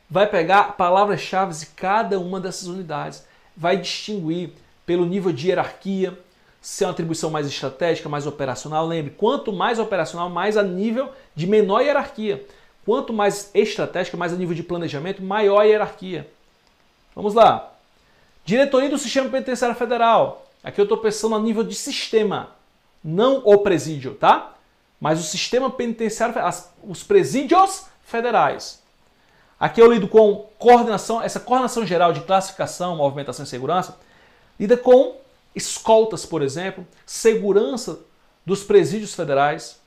Vai pegar palavras-chave de cada uma dessas unidades. Vai distinguir pelo nível de hierarquia, se é uma atribuição mais estratégica, mais operacional. Lembre, quanto mais operacional, mais a nível de menor hierarquia. Quanto mais estratégica, mais a nível de planejamento, maior a hierarquia. Vamos lá. Diretoria do Sistema Penitenciário Federal. Aqui eu estou pensando a nível de sistema, não o presídio, tá? Mas o sistema penitenciário, os presídios federais. Aqui eu lido com coordenação, essa coordenação geral de classificação, movimentação e segurança, lida com escoltas, por exemplo, segurança dos presídios federais.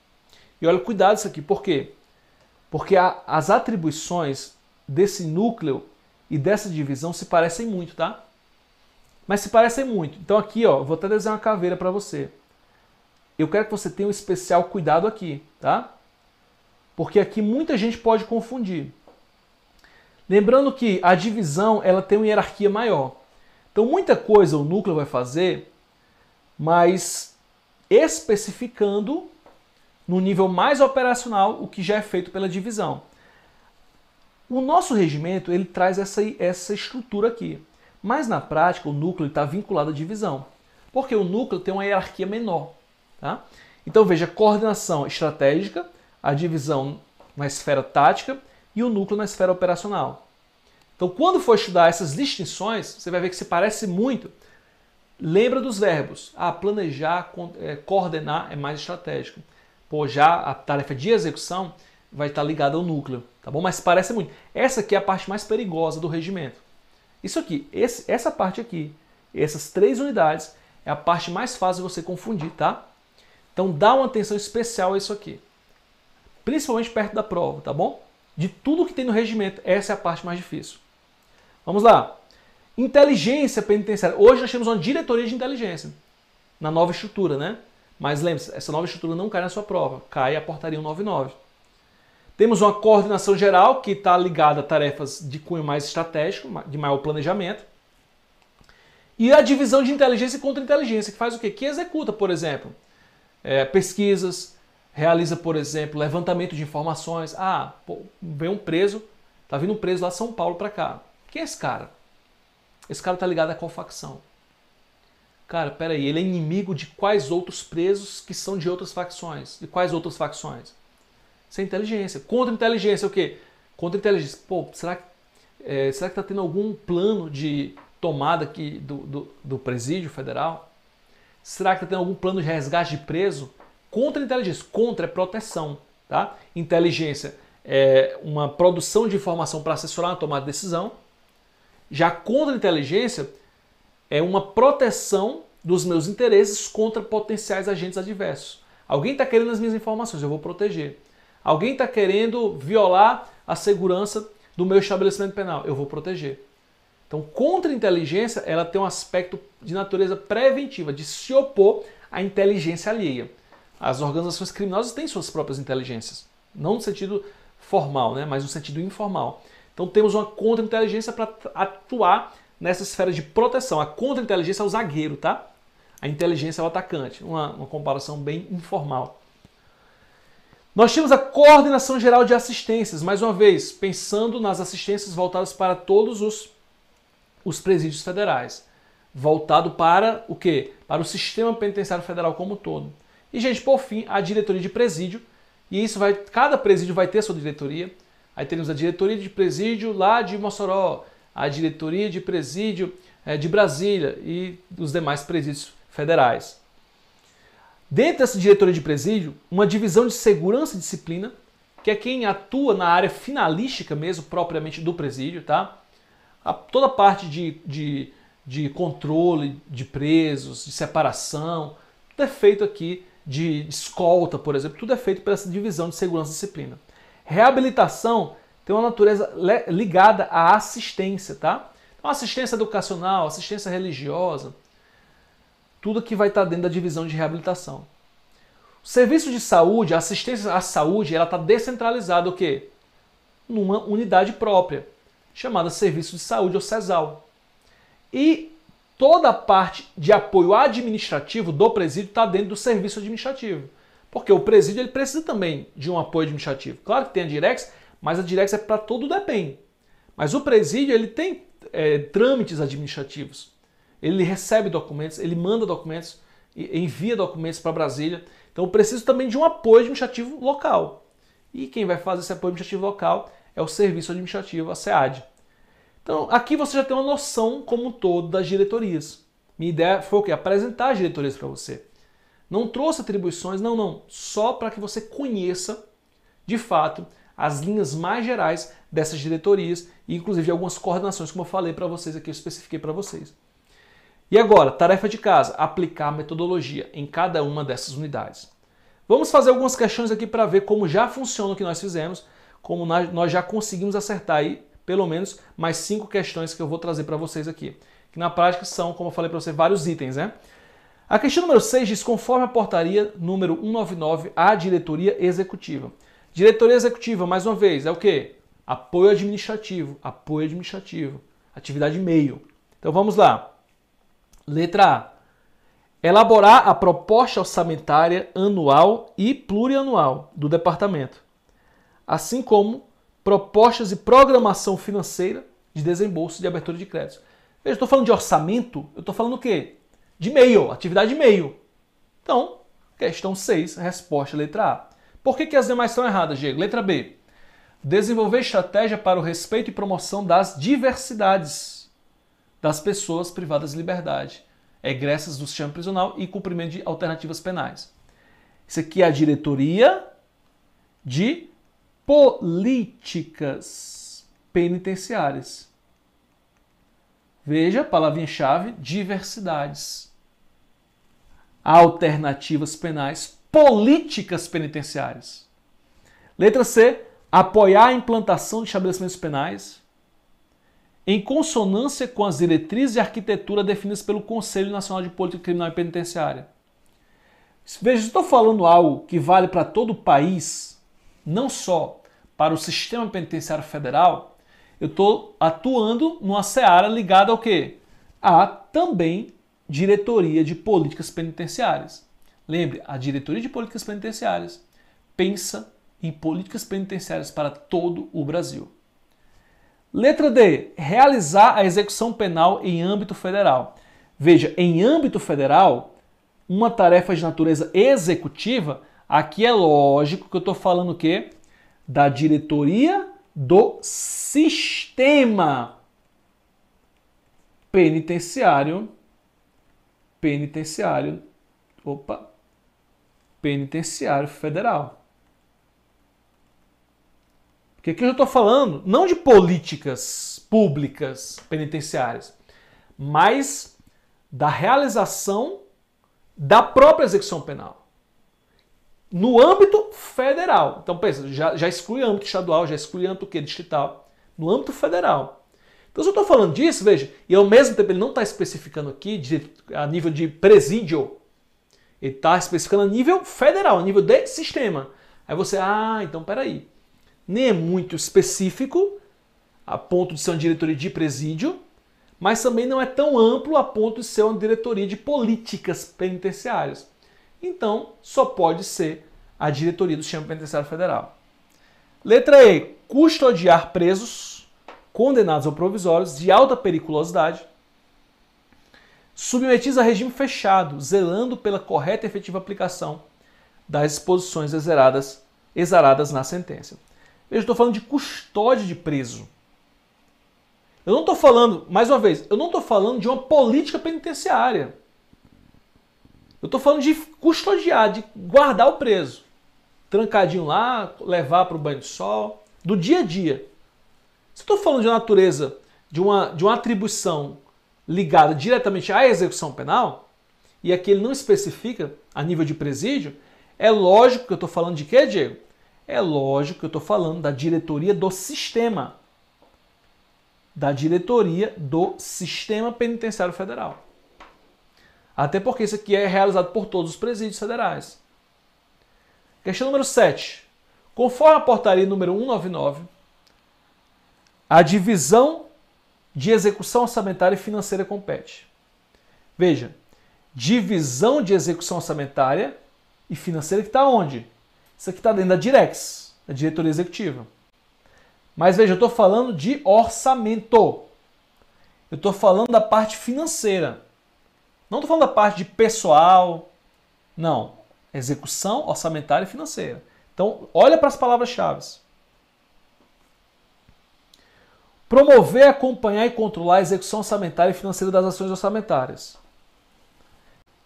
E olha, cuidado isso aqui, por quê? Porque as atribuições desse núcleo e dessa divisão se parecem muito, tá? Mas se parecem muito. Então aqui, ó, eu vou até desenhar uma caveira para você. Eu quero que você tenha um especial cuidado aqui, tá? Porque aqui muita gente pode confundir. Lembrando que a divisão ela tem uma hierarquia maior. Então muita coisa o núcleo vai fazer, mas especificando no nível mais operacional o que já é feito pela divisão. O nosso regimento ele traz essa estrutura aqui. Mas na prática o núcleo está vinculado à divisão. Porque o núcleo tem uma hierarquia menor. Tá? Então veja, coordenação estratégica, a divisão na esfera tática e o núcleo na esfera operacional. Então quando for estudar essas distinções, você vai ver que se parece muito. Lembra dos verbos. Planejar, coordenar é mais estratégico. Pô, já a tarefa de execução vai estar ligada ao núcleo. Tá bom? Mas se parece muito. Essa aqui é a parte mais perigosa do regimento. Isso aqui, essa parte aqui, essas 3 unidades, é a parte mais fácil de você confundir, tá? Então dá uma atenção especial a isso aqui. Principalmente perto da prova, tá bom? De tudo que tem no regimento, essa é a parte mais difícil. Vamos lá. Inteligência penitenciária. Hoje nós temos uma diretoria de inteligência, na nova estrutura, né? Mas lembre-se, essa nova estrutura não cai na sua prova, cai a portaria 199. Temos uma coordenação geral que está ligada a tarefas de cunho mais estratégico, de maior planejamento. E a divisão de inteligência e contra-inteligência, que faz o quê? Que executa, por exemplo, pesquisas, realiza, por exemplo, levantamento de informações. Vem um preso, tá vindo um preso lá de São Paulo para cá. Quem é esse cara? Esse cara está ligado a qual facção? Cara, peraí, ele é inimigo de quais outros presos que são de outras facções? De quais outras facções? Isso é inteligência. Contra-inteligência é o quê? Contra-inteligência. Pô, será que está tendo algum plano de tomada aqui do presídio federal? Será que está tendo algum plano de resgate de preso? contra-inteligência. Contra é proteção, tá? Inteligência é uma produção de informação para assessorar na tomada de decisão. Já contra-inteligência é uma proteção dos meus interesses contra potenciais agentes adversos. Alguém está querendo as minhas informações, eu vou proteger. Alguém está querendo violar a segurança do meu estabelecimento penal, eu vou proteger. Então, contra-inteligência, ela tem um aspecto de natureza preventiva, de se opor à inteligência alheia. As organizações criminosas têm suas próprias inteligências, não no sentido formal, né, mas no sentido informal. Então, temos uma contra-inteligência para atuar nessa esfera de proteção. A contra-inteligência é o zagueiro, tá? A inteligência é o atacante. Uma comparação bem informal. Nós temos a coordenação geral de assistências, mais uma vez, pensando nas assistências voltadas para todos os presídios federais. Voltado para o quê? Para o sistema penitenciário federal como um todo. E, gente, por fim, a diretoria de presídio. E isso vai, cada presídio vai ter sua diretoria. Aí temos a diretoria de presídio lá de Mossoró, a diretoria de presídio de Brasília e os demais presídios federais. Dentro dessa diretoria de presídio, uma divisão de segurança e disciplina, que é quem atua na área finalística mesmo, propriamente do presídio, tá? Toda a parte de controle de presos, de separação, tudo é feito aqui, de escolta, por exemplo, tudo é feito por essa divisão de segurança e disciplina. Reabilitação tem uma natureza ligada à assistência, tá? Então, assistência educacional, assistência religiosa, tudo que vai estar dentro da divisão de reabilitação. O serviço de saúde, a assistência à saúde, ela está descentralizada o quê? Numa unidade própria, chamada Serviço de Saúde ou SESAL. E toda a parte de apoio administrativo do presídio está dentro do serviço administrativo. Porque o presídio ele precisa também de um apoio administrativo. Claro que tem a Direx, mas a Direx é para todo o DEPEN. Mas o presídio ele tem trâmites administrativos. Ele recebe documentos, ele manda documentos, envia documentos para Brasília. Então eu preciso também de um apoio administrativo local. E quem vai fazer esse apoio administrativo local é o Serviço Administrativo, a SEAD. Então aqui você já tem uma noção como um todo das diretorias. Minha ideia foi o quê? Apresentar as diretorias para você. Não trouxe atribuições, não. Só para que você conheça, de fato, as linhas mais gerais dessas diretorias e inclusive algumas coordenações, como eu falei para vocês aqui, eu especifiquei para vocês. E agora, tarefa de casa, aplicar a metodologia em cada uma dessas unidades. Vamos fazer algumas questões aqui para ver como já funciona o que nós fizemos, como nós já conseguimos acertar aí, pelo menos, mais 5 questões que eu vou trazer para vocês aqui. Que na prática são, como eu falei para você, vários itens, né? A questão número 6 diz, conforme a portaria número 199, a diretoria executiva. Diretoria executiva, mais uma vez, é o quê? Apoio administrativo, atividade meio. Então vamos lá. Letra A. Elaborar a proposta orçamentária anual e plurianual do departamento, assim como propostas de programação financeira de desembolso de abertura de créditos. Veja, eu estou falando de orçamento, eu estou falando o quê? De meio, atividade meio. Então, questão 6, resposta letra A. Por que as demais estão erradas, Diego? Letra B. Desenvolver estratégia para o respeito e promoção das diversidades das pessoas privadas de liberdade, egressas do sistema prisional e cumprimento de alternativas penais. Isso aqui é a diretoria de políticas penitenciárias. Veja, palavrinha-chave, diversidades. Alternativas penais, políticas penitenciárias. Letra C, apoiar a implantação de estabelecimentos penais em consonância com as diretrizes de arquitetura definidas pelo Conselho Nacional de Política Criminal e Penitenciária. Veja, estou falando algo que vale para todo o país, não só para o sistema penitenciário federal, eu estou atuando numa seara ligada ao quê? A também diretoria de políticas penitenciárias. Lembre, a diretoria de políticas penitenciárias pensa em políticas penitenciárias para todo o Brasil. Letra D. Realizar a execução penal em âmbito federal. Veja, em âmbito federal, uma tarefa de natureza executiva, aqui é lógico que eu estou falando o quê? Da diretoria do sistema penitenciário penitenciário federal. Porque aqui eu estou falando não de políticas públicas penitenciárias, mas da realização da própria execução penal. No âmbito federal. Então, pensa, já exclui âmbito estadual, já exclui âmbito distrital. No âmbito federal. Então, se eu estou falando disso, veja, e ao mesmo tempo ele não está especificando aqui a nível de presídio. Ele está especificando a nível federal, a nível de sistema. Aí você, então peraí. Nem é muito específico, a ponto de ser uma diretoria de presídio, mas também não é tão amplo a ponto de ser uma diretoria de políticas penitenciárias. Então, só pode ser a diretoria do Sistema Penitenciário Federal. Letra E. Custodiar presos condenados ou provisórios de alta periculosidade, submetidos a regime fechado, zelando pela correta e efetiva aplicação das disposições exaradas na sentença. Eu estou falando de custódia de preso. Eu não estou falando, mais uma vez, eu não estou falando de uma política penitenciária. Eu estou falando de custodiar, de guardar o preso. Trancadinho lá, levar para o banho de sol, do dia a dia. Se eu estou falando de uma natureza, de uma atribuição ligada diretamente à execução penal, e aqui ele não especifica a nível de presídio, é lógico que eu estou falando de quê, Diego? É lógico que eu estou falando da diretoria do sistema. Da diretoria do Sistema Penitenciário Federal. Até porque isso aqui é realizado por todos os presídios federais. Questão número 7. Conforme a portaria número 199, a divisão de execução orçamentária e financeira compete. Veja, divisão de execução orçamentária e financeira que está onde? Isso aqui está dentro da Direx, da diretoria executiva. Mas veja, eu estou falando de orçamento. Eu estou falando da parte financeira. Não estou falando da parte de pessoal. Não. Execução orçamentária e financeira. Então, olha para as palavras-chave. Promover, acompanhar e controlar a execução orçamentária e financeira das ações orçamentárias.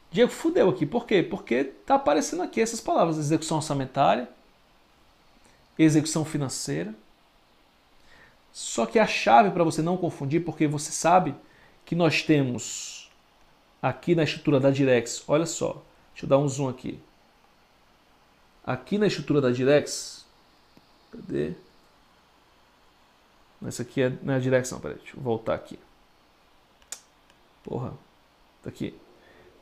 Diego, fudeu aqui. Por quê? Porque está aparecendo aqui essas palavras. Execução orçamentária, execução financeira. Só que a chave para você não confundir, porque você sabe que nós temos aqui na estrutura da Direx, olha só, deixa eu dar um zoom aqui. Aqui na estrutura da Direx, cadê? Essa aqui não é a Direx não, peraí, deixa eu voltar aqui. Porra, tá aqui.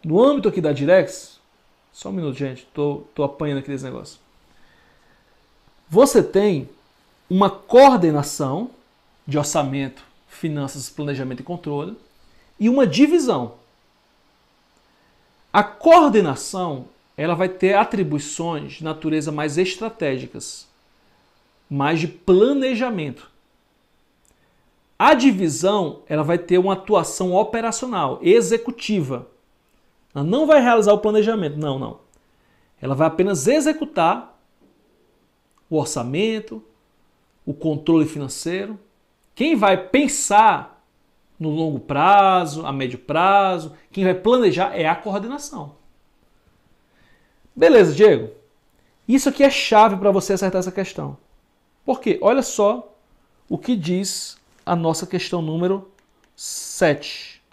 No âmbito aqui da Direx, só um minuto, gente, tô apanhando aqui desse negócio. Você tem uma coordenação de orçamento, finanças, planejamento e controle e uma divisão. A coordenação, ela vai ter atribuições de natureza mais estratégicas, mais de planejamento. A divisão, ela vai ter uma atuação operacional, executiva. Ela não vai realizar o planejamento, não. Ela vai apenas executar o orçamento, o controle financeiro. Quem vai pensar no longo prazo, a médio prazo, quem vai planejar é a coordenação. Beleza, Diego? Isso aqui é chave para você acertar essa questão. Por quê? Olha só o que diz a nossa questão número 7.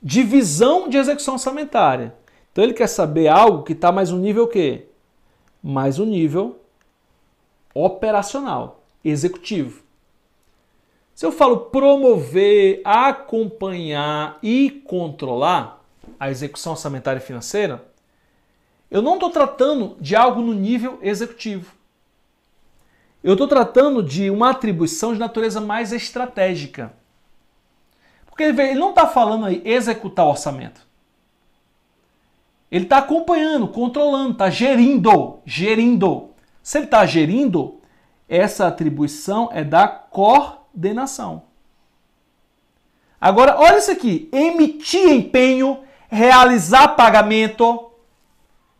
Divisão de execução orçamentária. Então ele quer saber algo que está mais um nível o quê? Mais um nível operacional, executivo. Se eu falo promover, acompanhar e controlar a execução orçamentária e financeira, eu não estou tratando de algo no nível executivo. Eu estou tratando de uma atribuição de natureza mais estratégica. Porque ele não está falando aí executar o orçamento. Ele está acompanhando, controlando, está gerindo. Se ele está gerindo, essa atribuição é da coordenação. Agora, olha isso aqui. Emitir empenho, realizar pagamento,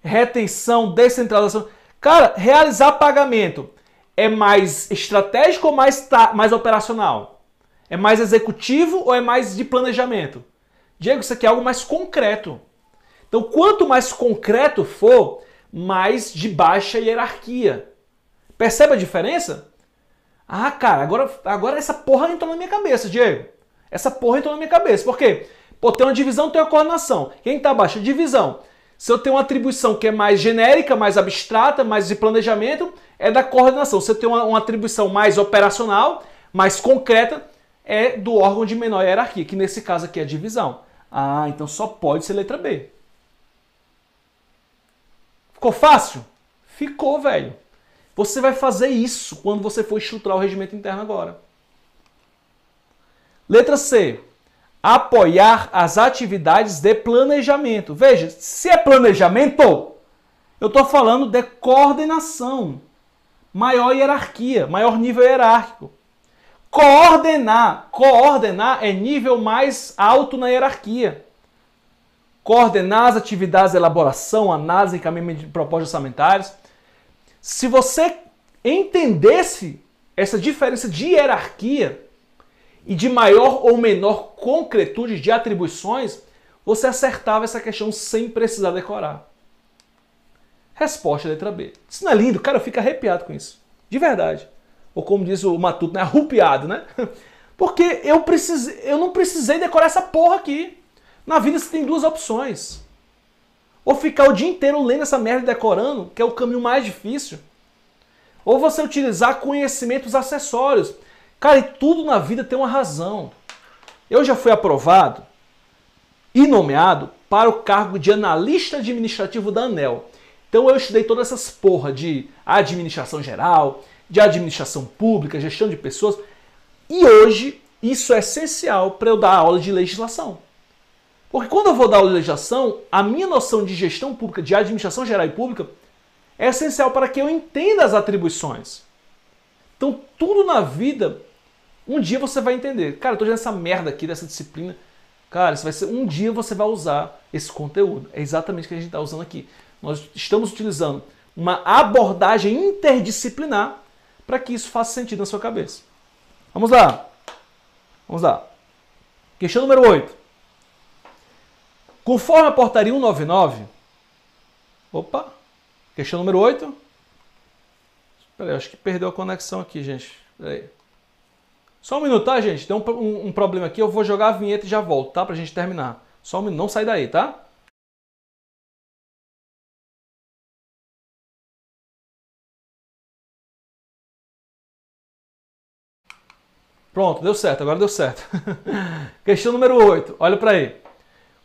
retenção, descentralização. Cara, realizar pagamento é mais estratégico ou mais operacional? É mais executivo ou é mais de planejamento? Diego, isso aqui é algo mais concreto. Então, quanto mais concreto for, mais de baixa hierarquia. Percebe a diferença? Ah, cara, agora essa porra entrou na minha cabeça, Diego. Essa porra entrou na minha cabeça. Por quê? Pô, tem uma divisão, tem uma coordenação. Quem está abaixo? Divisão. Se eu tenho uma atribuição que é mais genérica, mais abstrata, mais de planejamento, é da coordenação. Se eu tenho uma atribuição mais operacional, mais concreta, é do órgão de menor hierarquia, que nesse caso aqui é a divisão. Ah, então só pode ser letra B. Ficou fácil? Ficou, velho. Você vai fazer isso quando você for estruturar o regimento interno agora. Letra C. Apoiar as atividades de planejamento. Veja, se é planejamento, eu estou falando de coordenação. Maior hierarquia, maior nível hierárquico. Coordenar é nível mais alto na hierarquia. Coordenar as atividades de elaboração, análise e encaminhamento de propostas orçamentárias. Se você entendesse essa diferença de hierarquia e de maior ou menor concretude de atribuições, você acertava essa questão sem precisar decorar. Resposta letra B. Isso não é lindo? Cara, eu fico arrepiado com isso. De verdade. Ou como diz o Matuto, né? Arrupiado, né? Porque eu não precisei decorar essa porra aqui. Na vida você tem duas opções. Ou ficar o dia inteiro lendo essa merda e decorando, que é o caminho mais difícil. Ou você utilizar conhecimentos acessórios. Cara, e tudo na vida tem uma razão. Eu já fui aprovado e nomeado para o cargo de analista administrativo da ANEEL. Então eu estudei todas essas porra de administração geral, de administração pública, gestão de pessoas. E hoje isso é essencial para eu dar aula de legislação. Porque quando eu vou dar aula de legislação, a minha noção de gestão pública, de administração geral e pública, é essencial para que eu entenda as atribuições. Então tudo na vida, um dia você vai entender. Cara, eu tô dizendo essa merda aqui, dessa disciplina. Cara, isso vai ser, um dia você vai usar esse conteúdo. É exatamente o que a gente está usando aqui. Nós estamos utilizando uma abordagem interdisciplinar para que isso faça sentido na sua cabeça. Vamos lá. Vamos lá. Questão número 8. Conforme a portaria 199... Opa! Questão número 8. Espera aí, acho que perdeu a conexão aqui, gente. Espera aí. Só um minuto, tá, gente? Tem um problema aqui. Eu vou jogar a vinheta e já volto, tá? Pra gente terminar. Só um minuto. Não sai daí, tá? Pronto, deu certo. Agora deu certo. Questão número 8. Olha para aí.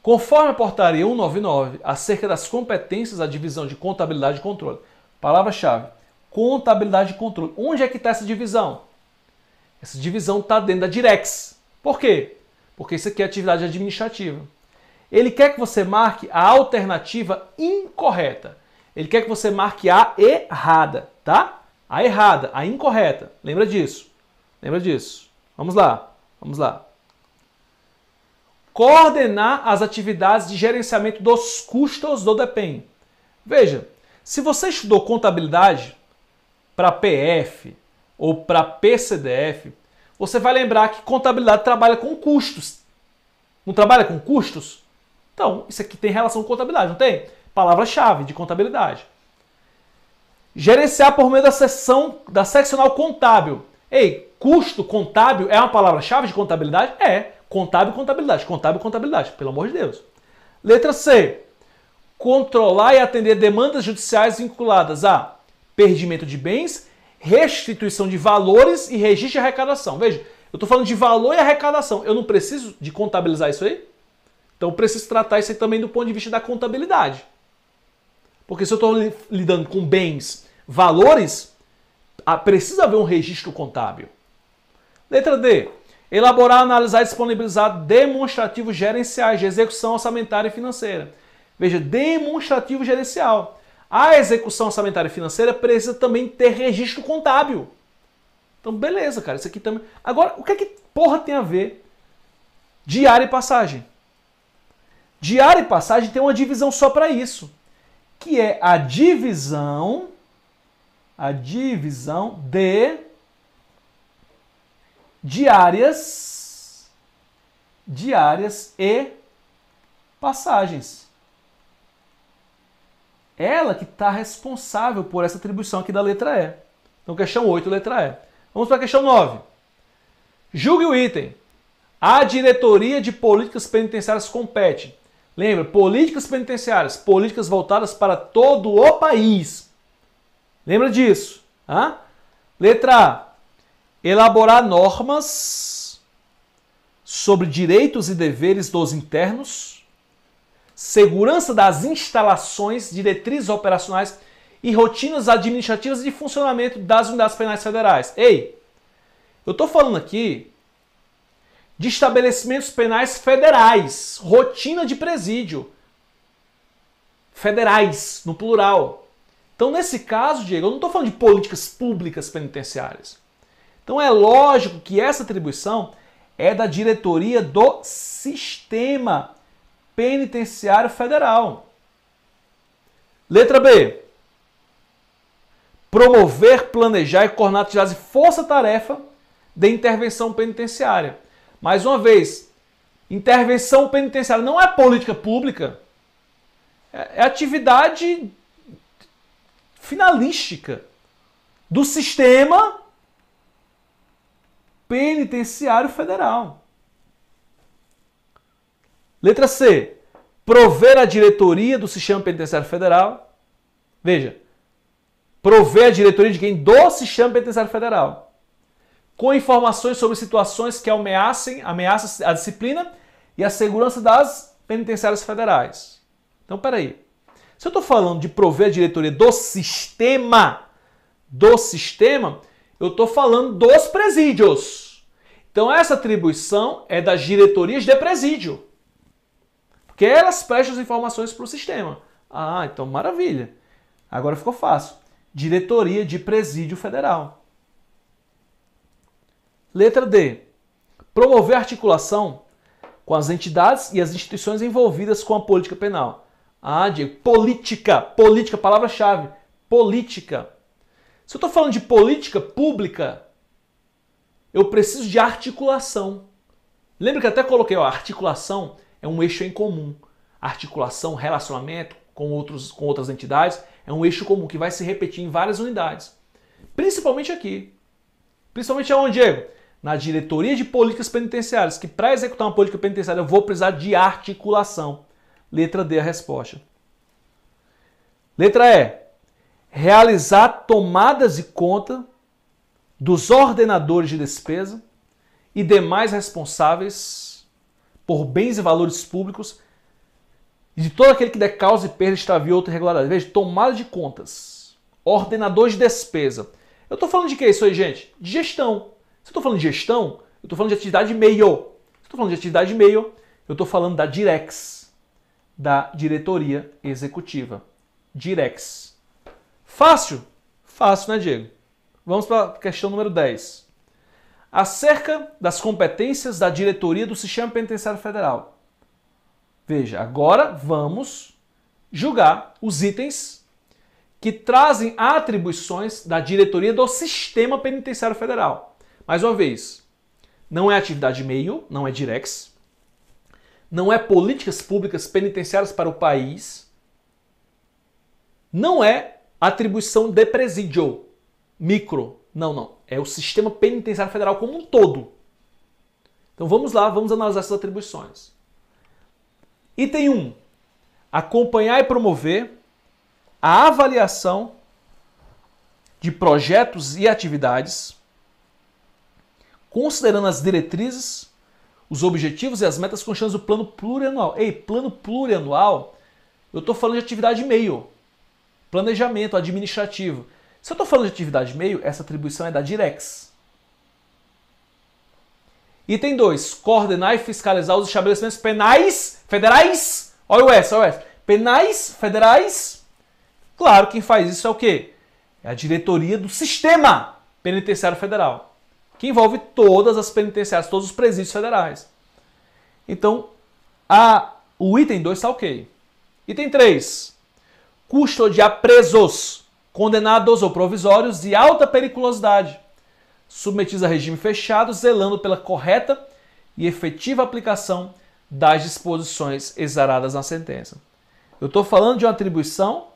Conforme a portaria 199, acerca das competências da divisão de contabilidade e controle. Palavra-chave. Contabilidade e controle. Onde é que está essa divisão? Essa divisão está dentro da Direx. Por quê? Porque isso aqui é atividade administrativa. Ele quer que você marque a alternativa incorreta. Ele quer que você marque a errada, tá? A errada, a incorreta. Lembra disso? Lembra disso? Vamos lá. Vamos lá. Coordenar as atividades de gerenciamento dos custos do DEPEN. Veja, se você estudou contabilidade para PF ou para PCDF, você vai lembrar que contabilidade trabalha com custos. Não trabalha com custos? Então, isso aqui tem relação com contabilidade, não tem? Palavra-chave de contabilidade. Gerenciar por meio da seccional contábil. Ei, custo contábil é uma palavra-chave de contabilidade? É. Contábil, contabilidade. Contábil, contabilidade. Pelo amor de Deus. Letra C. Controlar e atender demandas judiciais vinculadas a perdimento de bens, restituição de valores e registro de arrecadação. Veja, eu estou falando de valor e arrecadação. Eu não preciso de contabilizar isso aí? Então eu preciso tratar isso aí também do ponto de vista da contabilidade. Porque se eu estou lidando com bens, valores, precisa haver um registro contábil. Letra D. Elaborar, analisar e disponibilizar demonstrativos gerenciais de execução orçamentária e financeira. Veja, demonstrativo gerencial. A execução orçamentária e financeira precisa também ter registro contábil. Então, beleza, cara. Isso aqui também... Agora, o que é que porra tem a ver diário e passagem? Diário e passagem tem uma divisão só para isso, que é a divisão de diárias e passagens. Ela que está responsável por essa atribuição aqui da letra E. Então, questão 8, letra E. Vamos para a questão 9. Julgue o item. A diretoria de políticas penitenciárias compete. Lembra, políticas penitenciárias, políticas voltadas para todo o país. Lembra disso? Letra A. Elaborar normas sobre direitos e deveres dos internos, segurança das instalações, diretrizes operacionais e rotinas administrativas de funcionamento das unidades penais federais. Ei, eu estou falando aqui de estabelecimentos penais federais, rotina de presídio. Federais, no plural. Então, nesse caso, Diego, eu não estou falando de políticas públicas penitenciárias. Então, é lógico que essa atribuição é da diretoria do Sistema Penitenciário Federal. Letra B. Promover, planejar e coordenar atividades de força-tarefa de intervenção penitenciária. Mais uma vez, intervenção penitenciária não é política pública, é atividade finalística do Sistema Penitenciário Federal. Letra C. Prover a diretoria do Sistema Penitenciário Federal. Veja, prover a diretoria de quem? Do Sistema Penitenciário Federal. Com informações sobre situações que ameacem a disciplina e a segurança das penitenciárias federais. Então, peraí. Se eu estou falando de prover a diretoria do sistema, eu estou falando dos presídios. Então, essa atribuição é das diretorias de presídio. Porque elas prestam as informações para o sistema. Ah, então maravilha. Agora ficou fácil. Diretoria de Presídio Federal. Letra D. Promover articulação com as entidades e as instituições envolvidas com a política penal. Ah, Diego, política, palavra-chave, política. Se eu estou falando de política pública, eu preciso de articulação. Lembra que eu até coloquei, articulação é um eixo em comum. Articulação, relacionamento com outras entidades é um eixo comum que vai se repetir em várias unidades. Principalmente aqui. Principalmente aonde, Diego? Na diretoria de políticas penitenciárias, que para executar uma política penitenciária eu vou precisar de articulação. Letra D a resposta. Letra E. Realizar tomadas de conta dos ordenadores de despesa e demais responsáveis por bens e valores públicos e de todo aquele que der causa e perda, extravio ou outra irregularidade. Veja, tomada de contas. Ordenador de despesa. Eu estou falando de que isso aí, gente? De gestão. Se eu estou falando de gestão, eu estou falando de atividade e-mail. Se eu estou falando de atividade e-mail, eu estou falando da Direx, da Diretoria Executiva. Direx. Fácil? Fácil, né, Diego? Vamos para a questão número 10. Acerca das competências da diretoria do Sistema Penitenciário Federal. Veja, agora vamos julgar os itens que trazem atribuições da diretoria do Sistema Penitenciário Federal. Mais uma vez, não é atividade e-mail, não é Direx, não é políticas públicas penitenciárias para o país, não é atribuição de presídio, micro, não. É o Sistema Penitenciário Federal como um todo. Então vamos lá, vamos analisar essas atribuições. Item 1. Acompanhar e promover a avaliação de projetos e atividades, considerando as diretrizes, os objetivos e as metas constantes do plano plurianual. Ei, plano plurianual, eu estou falando de atividade e-mail, planejamento administrativo. Se eu estou falando de atividade e-mail, essa atribuição é da Direx. Item 2. Coordenar e fiscalizar os estabelecimentos penais federais. Olha o S. Penais federais. Claro, quem faz isso é o quê? É a diretoria do Sistema Penitenciário Federal, que envolve todas as penitenciárias, todos os presídios federais. Então, o item 2 está ok. Item 3. Custodiar presos, condenados ou provisórios de alta periculosidade, submetidos a regime fechado, zelando pela correta e efetiva aplicação das disposições exaradas na sentença. Eu estou falando de uma atribuição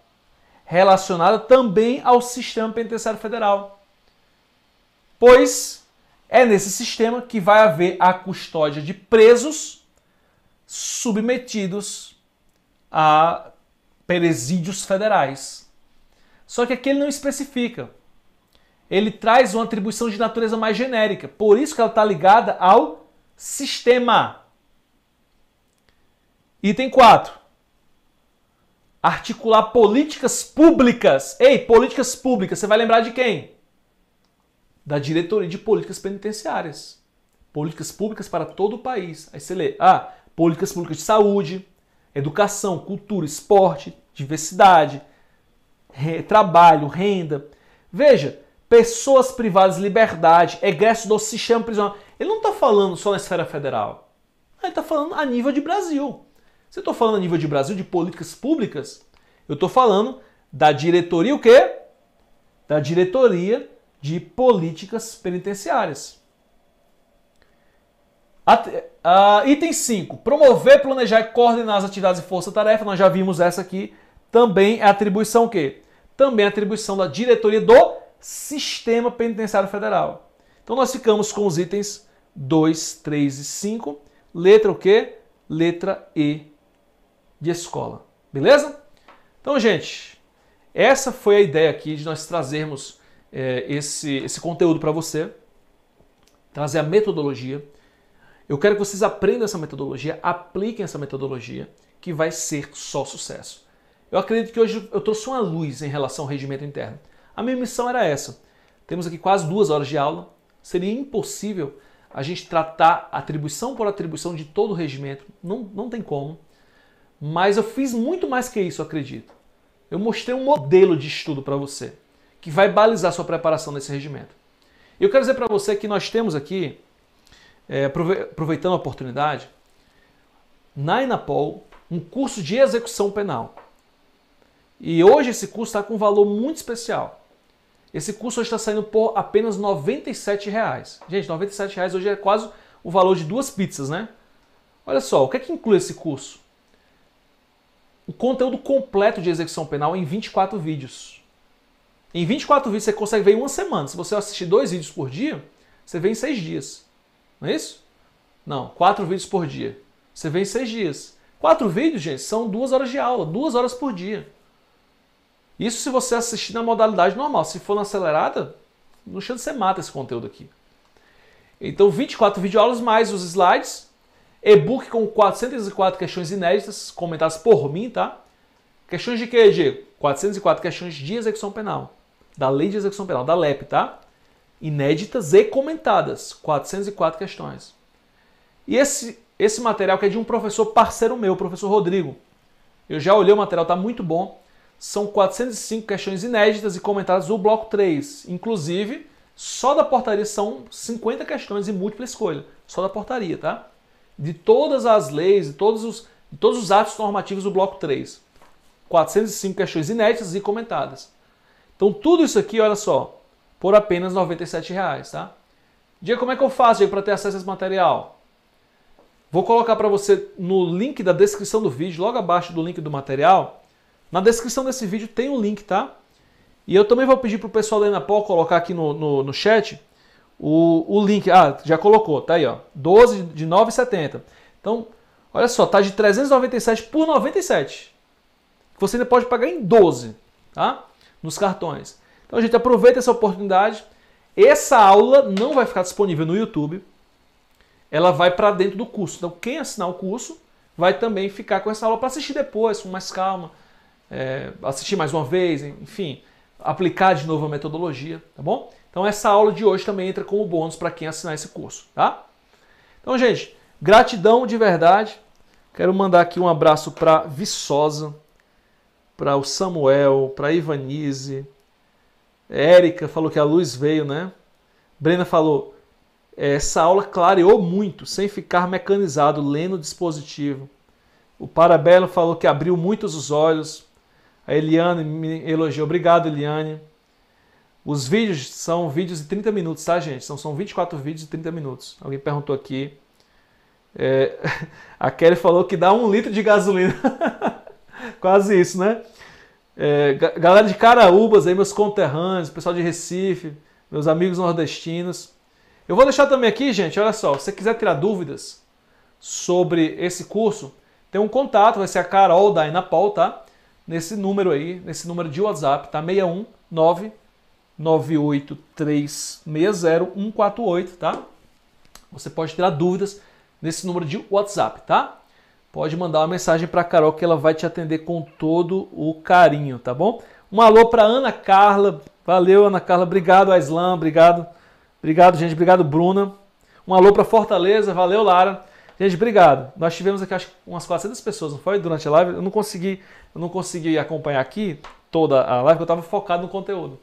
relacionada também ao sistema penitenciário federal. Pois é nesse sistema que vai haver a custódia de presos submetidos a presídios federais. Só que aqui ele não especifica. Ele traz uma atribuição de natureza mais genérica. Por isso que ela está ligada ao sistema. Item 4. Articular políticas públicas. Ei, políticas públicas, você vai lembrar de quem? Da Diretoria de Políticas Penitenciárias. Políticas públicas para todo o país. Aí você lê, políticas públicas de saúde, educação, cultura, esporte, diversidade, trabalho, renda. Veja, pessoas privadas de liberdade, egresso do sistema prisional. Ele não está falando só na esfera federal. Ele está falando a nível de Brasil. Se eu estou falando a nível de Brasil, de políticas públicas, eu estou falando da diretoria o quê? Da Diretoria de Políticas Penitenciárias. Item 5. Promover, planejar e coordenar as atividades de força-tarefa. Nós já vimos essa aqui. Também é atribuição o quê? Também é atribuição da diretoria do Sistema Penitenciário Federal. Então nós ficamos com os itens 2, 3 e 5. Letra o quê? Letra E de escola. Beleza? Então, gente, essa foi a ideia aqui de nós trazermos esse conteúdo para você. Trazer a metodologia. Eu quero que vocês aprendam essa metodologia, apliquem essa metodologia, que vai ser só sucesso. Eu acredito que hoje eu trouxe uma luz em relação ao regimento interno. A minha missão era essa. Temos aqui quase 2 horas de aula. Seria impossível a gente tratar atribuição por atribuição de todo o regimento. Não tem como. Mas eu fiz muito mais que isso, eu acredito. Eu mostrei um modelo de estudo para você, que vai balizar sua preparação nesse regimento. Eu quero dizer para você que nós temos aqui, aproveitando a oportunidade, na Inapol, um curso de execução penal. E hoje esse curso está com um valor muito especial. Esse curso hoje está saindo por apenas R$ 97,00. Gente, R$ 97,00 hoje é quase o valor de 2 pizzas, né? Olha só, o que é que inclui esse curso? O conteúdo completo de execução penal em 24 vídeos. Em 24 vídeos você consegue ver em uma semana. Se você assistir 2 vídeos por dia, você vê em 6 dias. Não é isso? Não, 4 vídeos por dia. Você vê em 6 dias. 4 vídeos, gente, são 2 horas de aula, 2 horas por dia. Isso se você assistir na modalidade normal. Se for na acelerada, no chance você mata esse conteúdo aqui. Então 24 videoaulas mais os slides, e-book com 404 questões inéditas, comentadas por mim, tá? Questões de quê, Diego? 404 questões de execução penal. Da Lei de Execução Penal, da LEP, tá? Inéditas e comentadas. 404 questões. E esse material que é de um professor parceiro meu, o professor Rodrigo. Eu já olhei o material, tá muito bom. São 405 questões inéditas e comentadas do bloco 3. Inclusive, só da portaria são 50 questões em múltipla escolha. Só da portaria, tá? De todas as leis, de todos os atos normativos do bloco 3. 405 questões inéditas e comentadas. Então tudo isso aqui, olha só, por apenas R$ 97,00, tá? Diego, como é que eu faço, Diego, para ter acesso a esse material? Vou colocar para você no link da descrição do vídeo, logo abaixo do link do material. Na descrição desse vídeo tem um link, tá? E eu também vou pedir para o pessoal da Inapol colocar aqui no chat o link. Já colocou, tá aí, ó. 12 de 9,70. Então, olha só, tá de 397 por 97. Você ainda pode pagar em 12, tá? Nos cartões. Então, a gente aproveita essa oportunidade. Essa aula não vai ficar disponível no YouTube. Ela vai para dentro do curso. Então, quem assinar o curso vai também ficar com essa aula para assistir depois, com mais calma. Assistir mais uma vez, enfim, aplicar de novo a metodologia, tá bom? Então essa aula de hoje também entra como bônus para quem assinar esse curso, tá? Então, gente, gratidão de verdade. Quero mandar aqui um abraço para Viçosa, para o Samuel, para a Ivanise. Érica falou que a luz veio, né? Brena falou, essa aula clareou muito, sem ficar mecanizado, lendo o dispositivo. O Parabelo falou que abriu muitos os olhos. A Eliane me elogiou. Obrigado, Eliane. Os vídeos são vídeos de 30 minutos, tá, gente? São 24 vídeos de 30 minutos. Alguém perguntou aqui. A Kelly falou que dá 1 litro de gasolina. Quase isso, né? Galera de Caraúbas, aí, meus conterrâneos, pessoal de Recife, meus amigos nordestinos. Eu vou deixar também aqui, gente, olha só, se você quiser tirar dúvidas sobre esse curso, tem um contato, vai ser a Carol da Inapol, tá? Nesse número aí, nesse número de WhatsApp, tá? 61998360148, tá? Você pode tirar dúvidas nesse número de WhatsApp, tá? Pode mandar uma mensagem para a Carol que ela vai te atender com todo o carinho, tá bom? Um alô para Ana Carla. Valeu, Ana Carla. Obrigado, Aislan. Obrigado. Obrigado, gente. Obrigado, Bruna. Um alô para Fortaleza. Valeu, Lara. Gente, obrigado. Nós tivemos aqui acho que umas 400 pessoas, não foi? Durante a live. Eu não consegui acompanhar aqui toda a live, porque eu estava focado no conteúdo.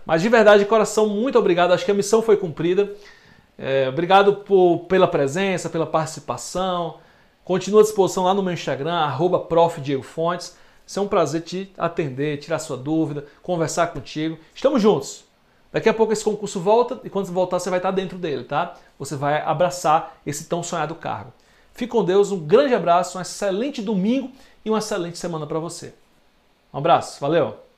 Mas de verdade, de coração, muito obrigado. Acho que a missão foi cumprida. Obrigado pela presença, pela participação. Continua à disposição lá no meu Instagram, @profDiegoFontes. É um prazer te atender, tirar sua dúvida, conversar contigo. Estamos juntos. Daqui a pouco esse concurso volta e quando voltar você vai estar dentro dele, tá? Você vai abraçar esse tão sonhado cargo. Fique com Deus, um grande abraço, um excelente domingo e uma excelente semana para você. Um abraço, valeu!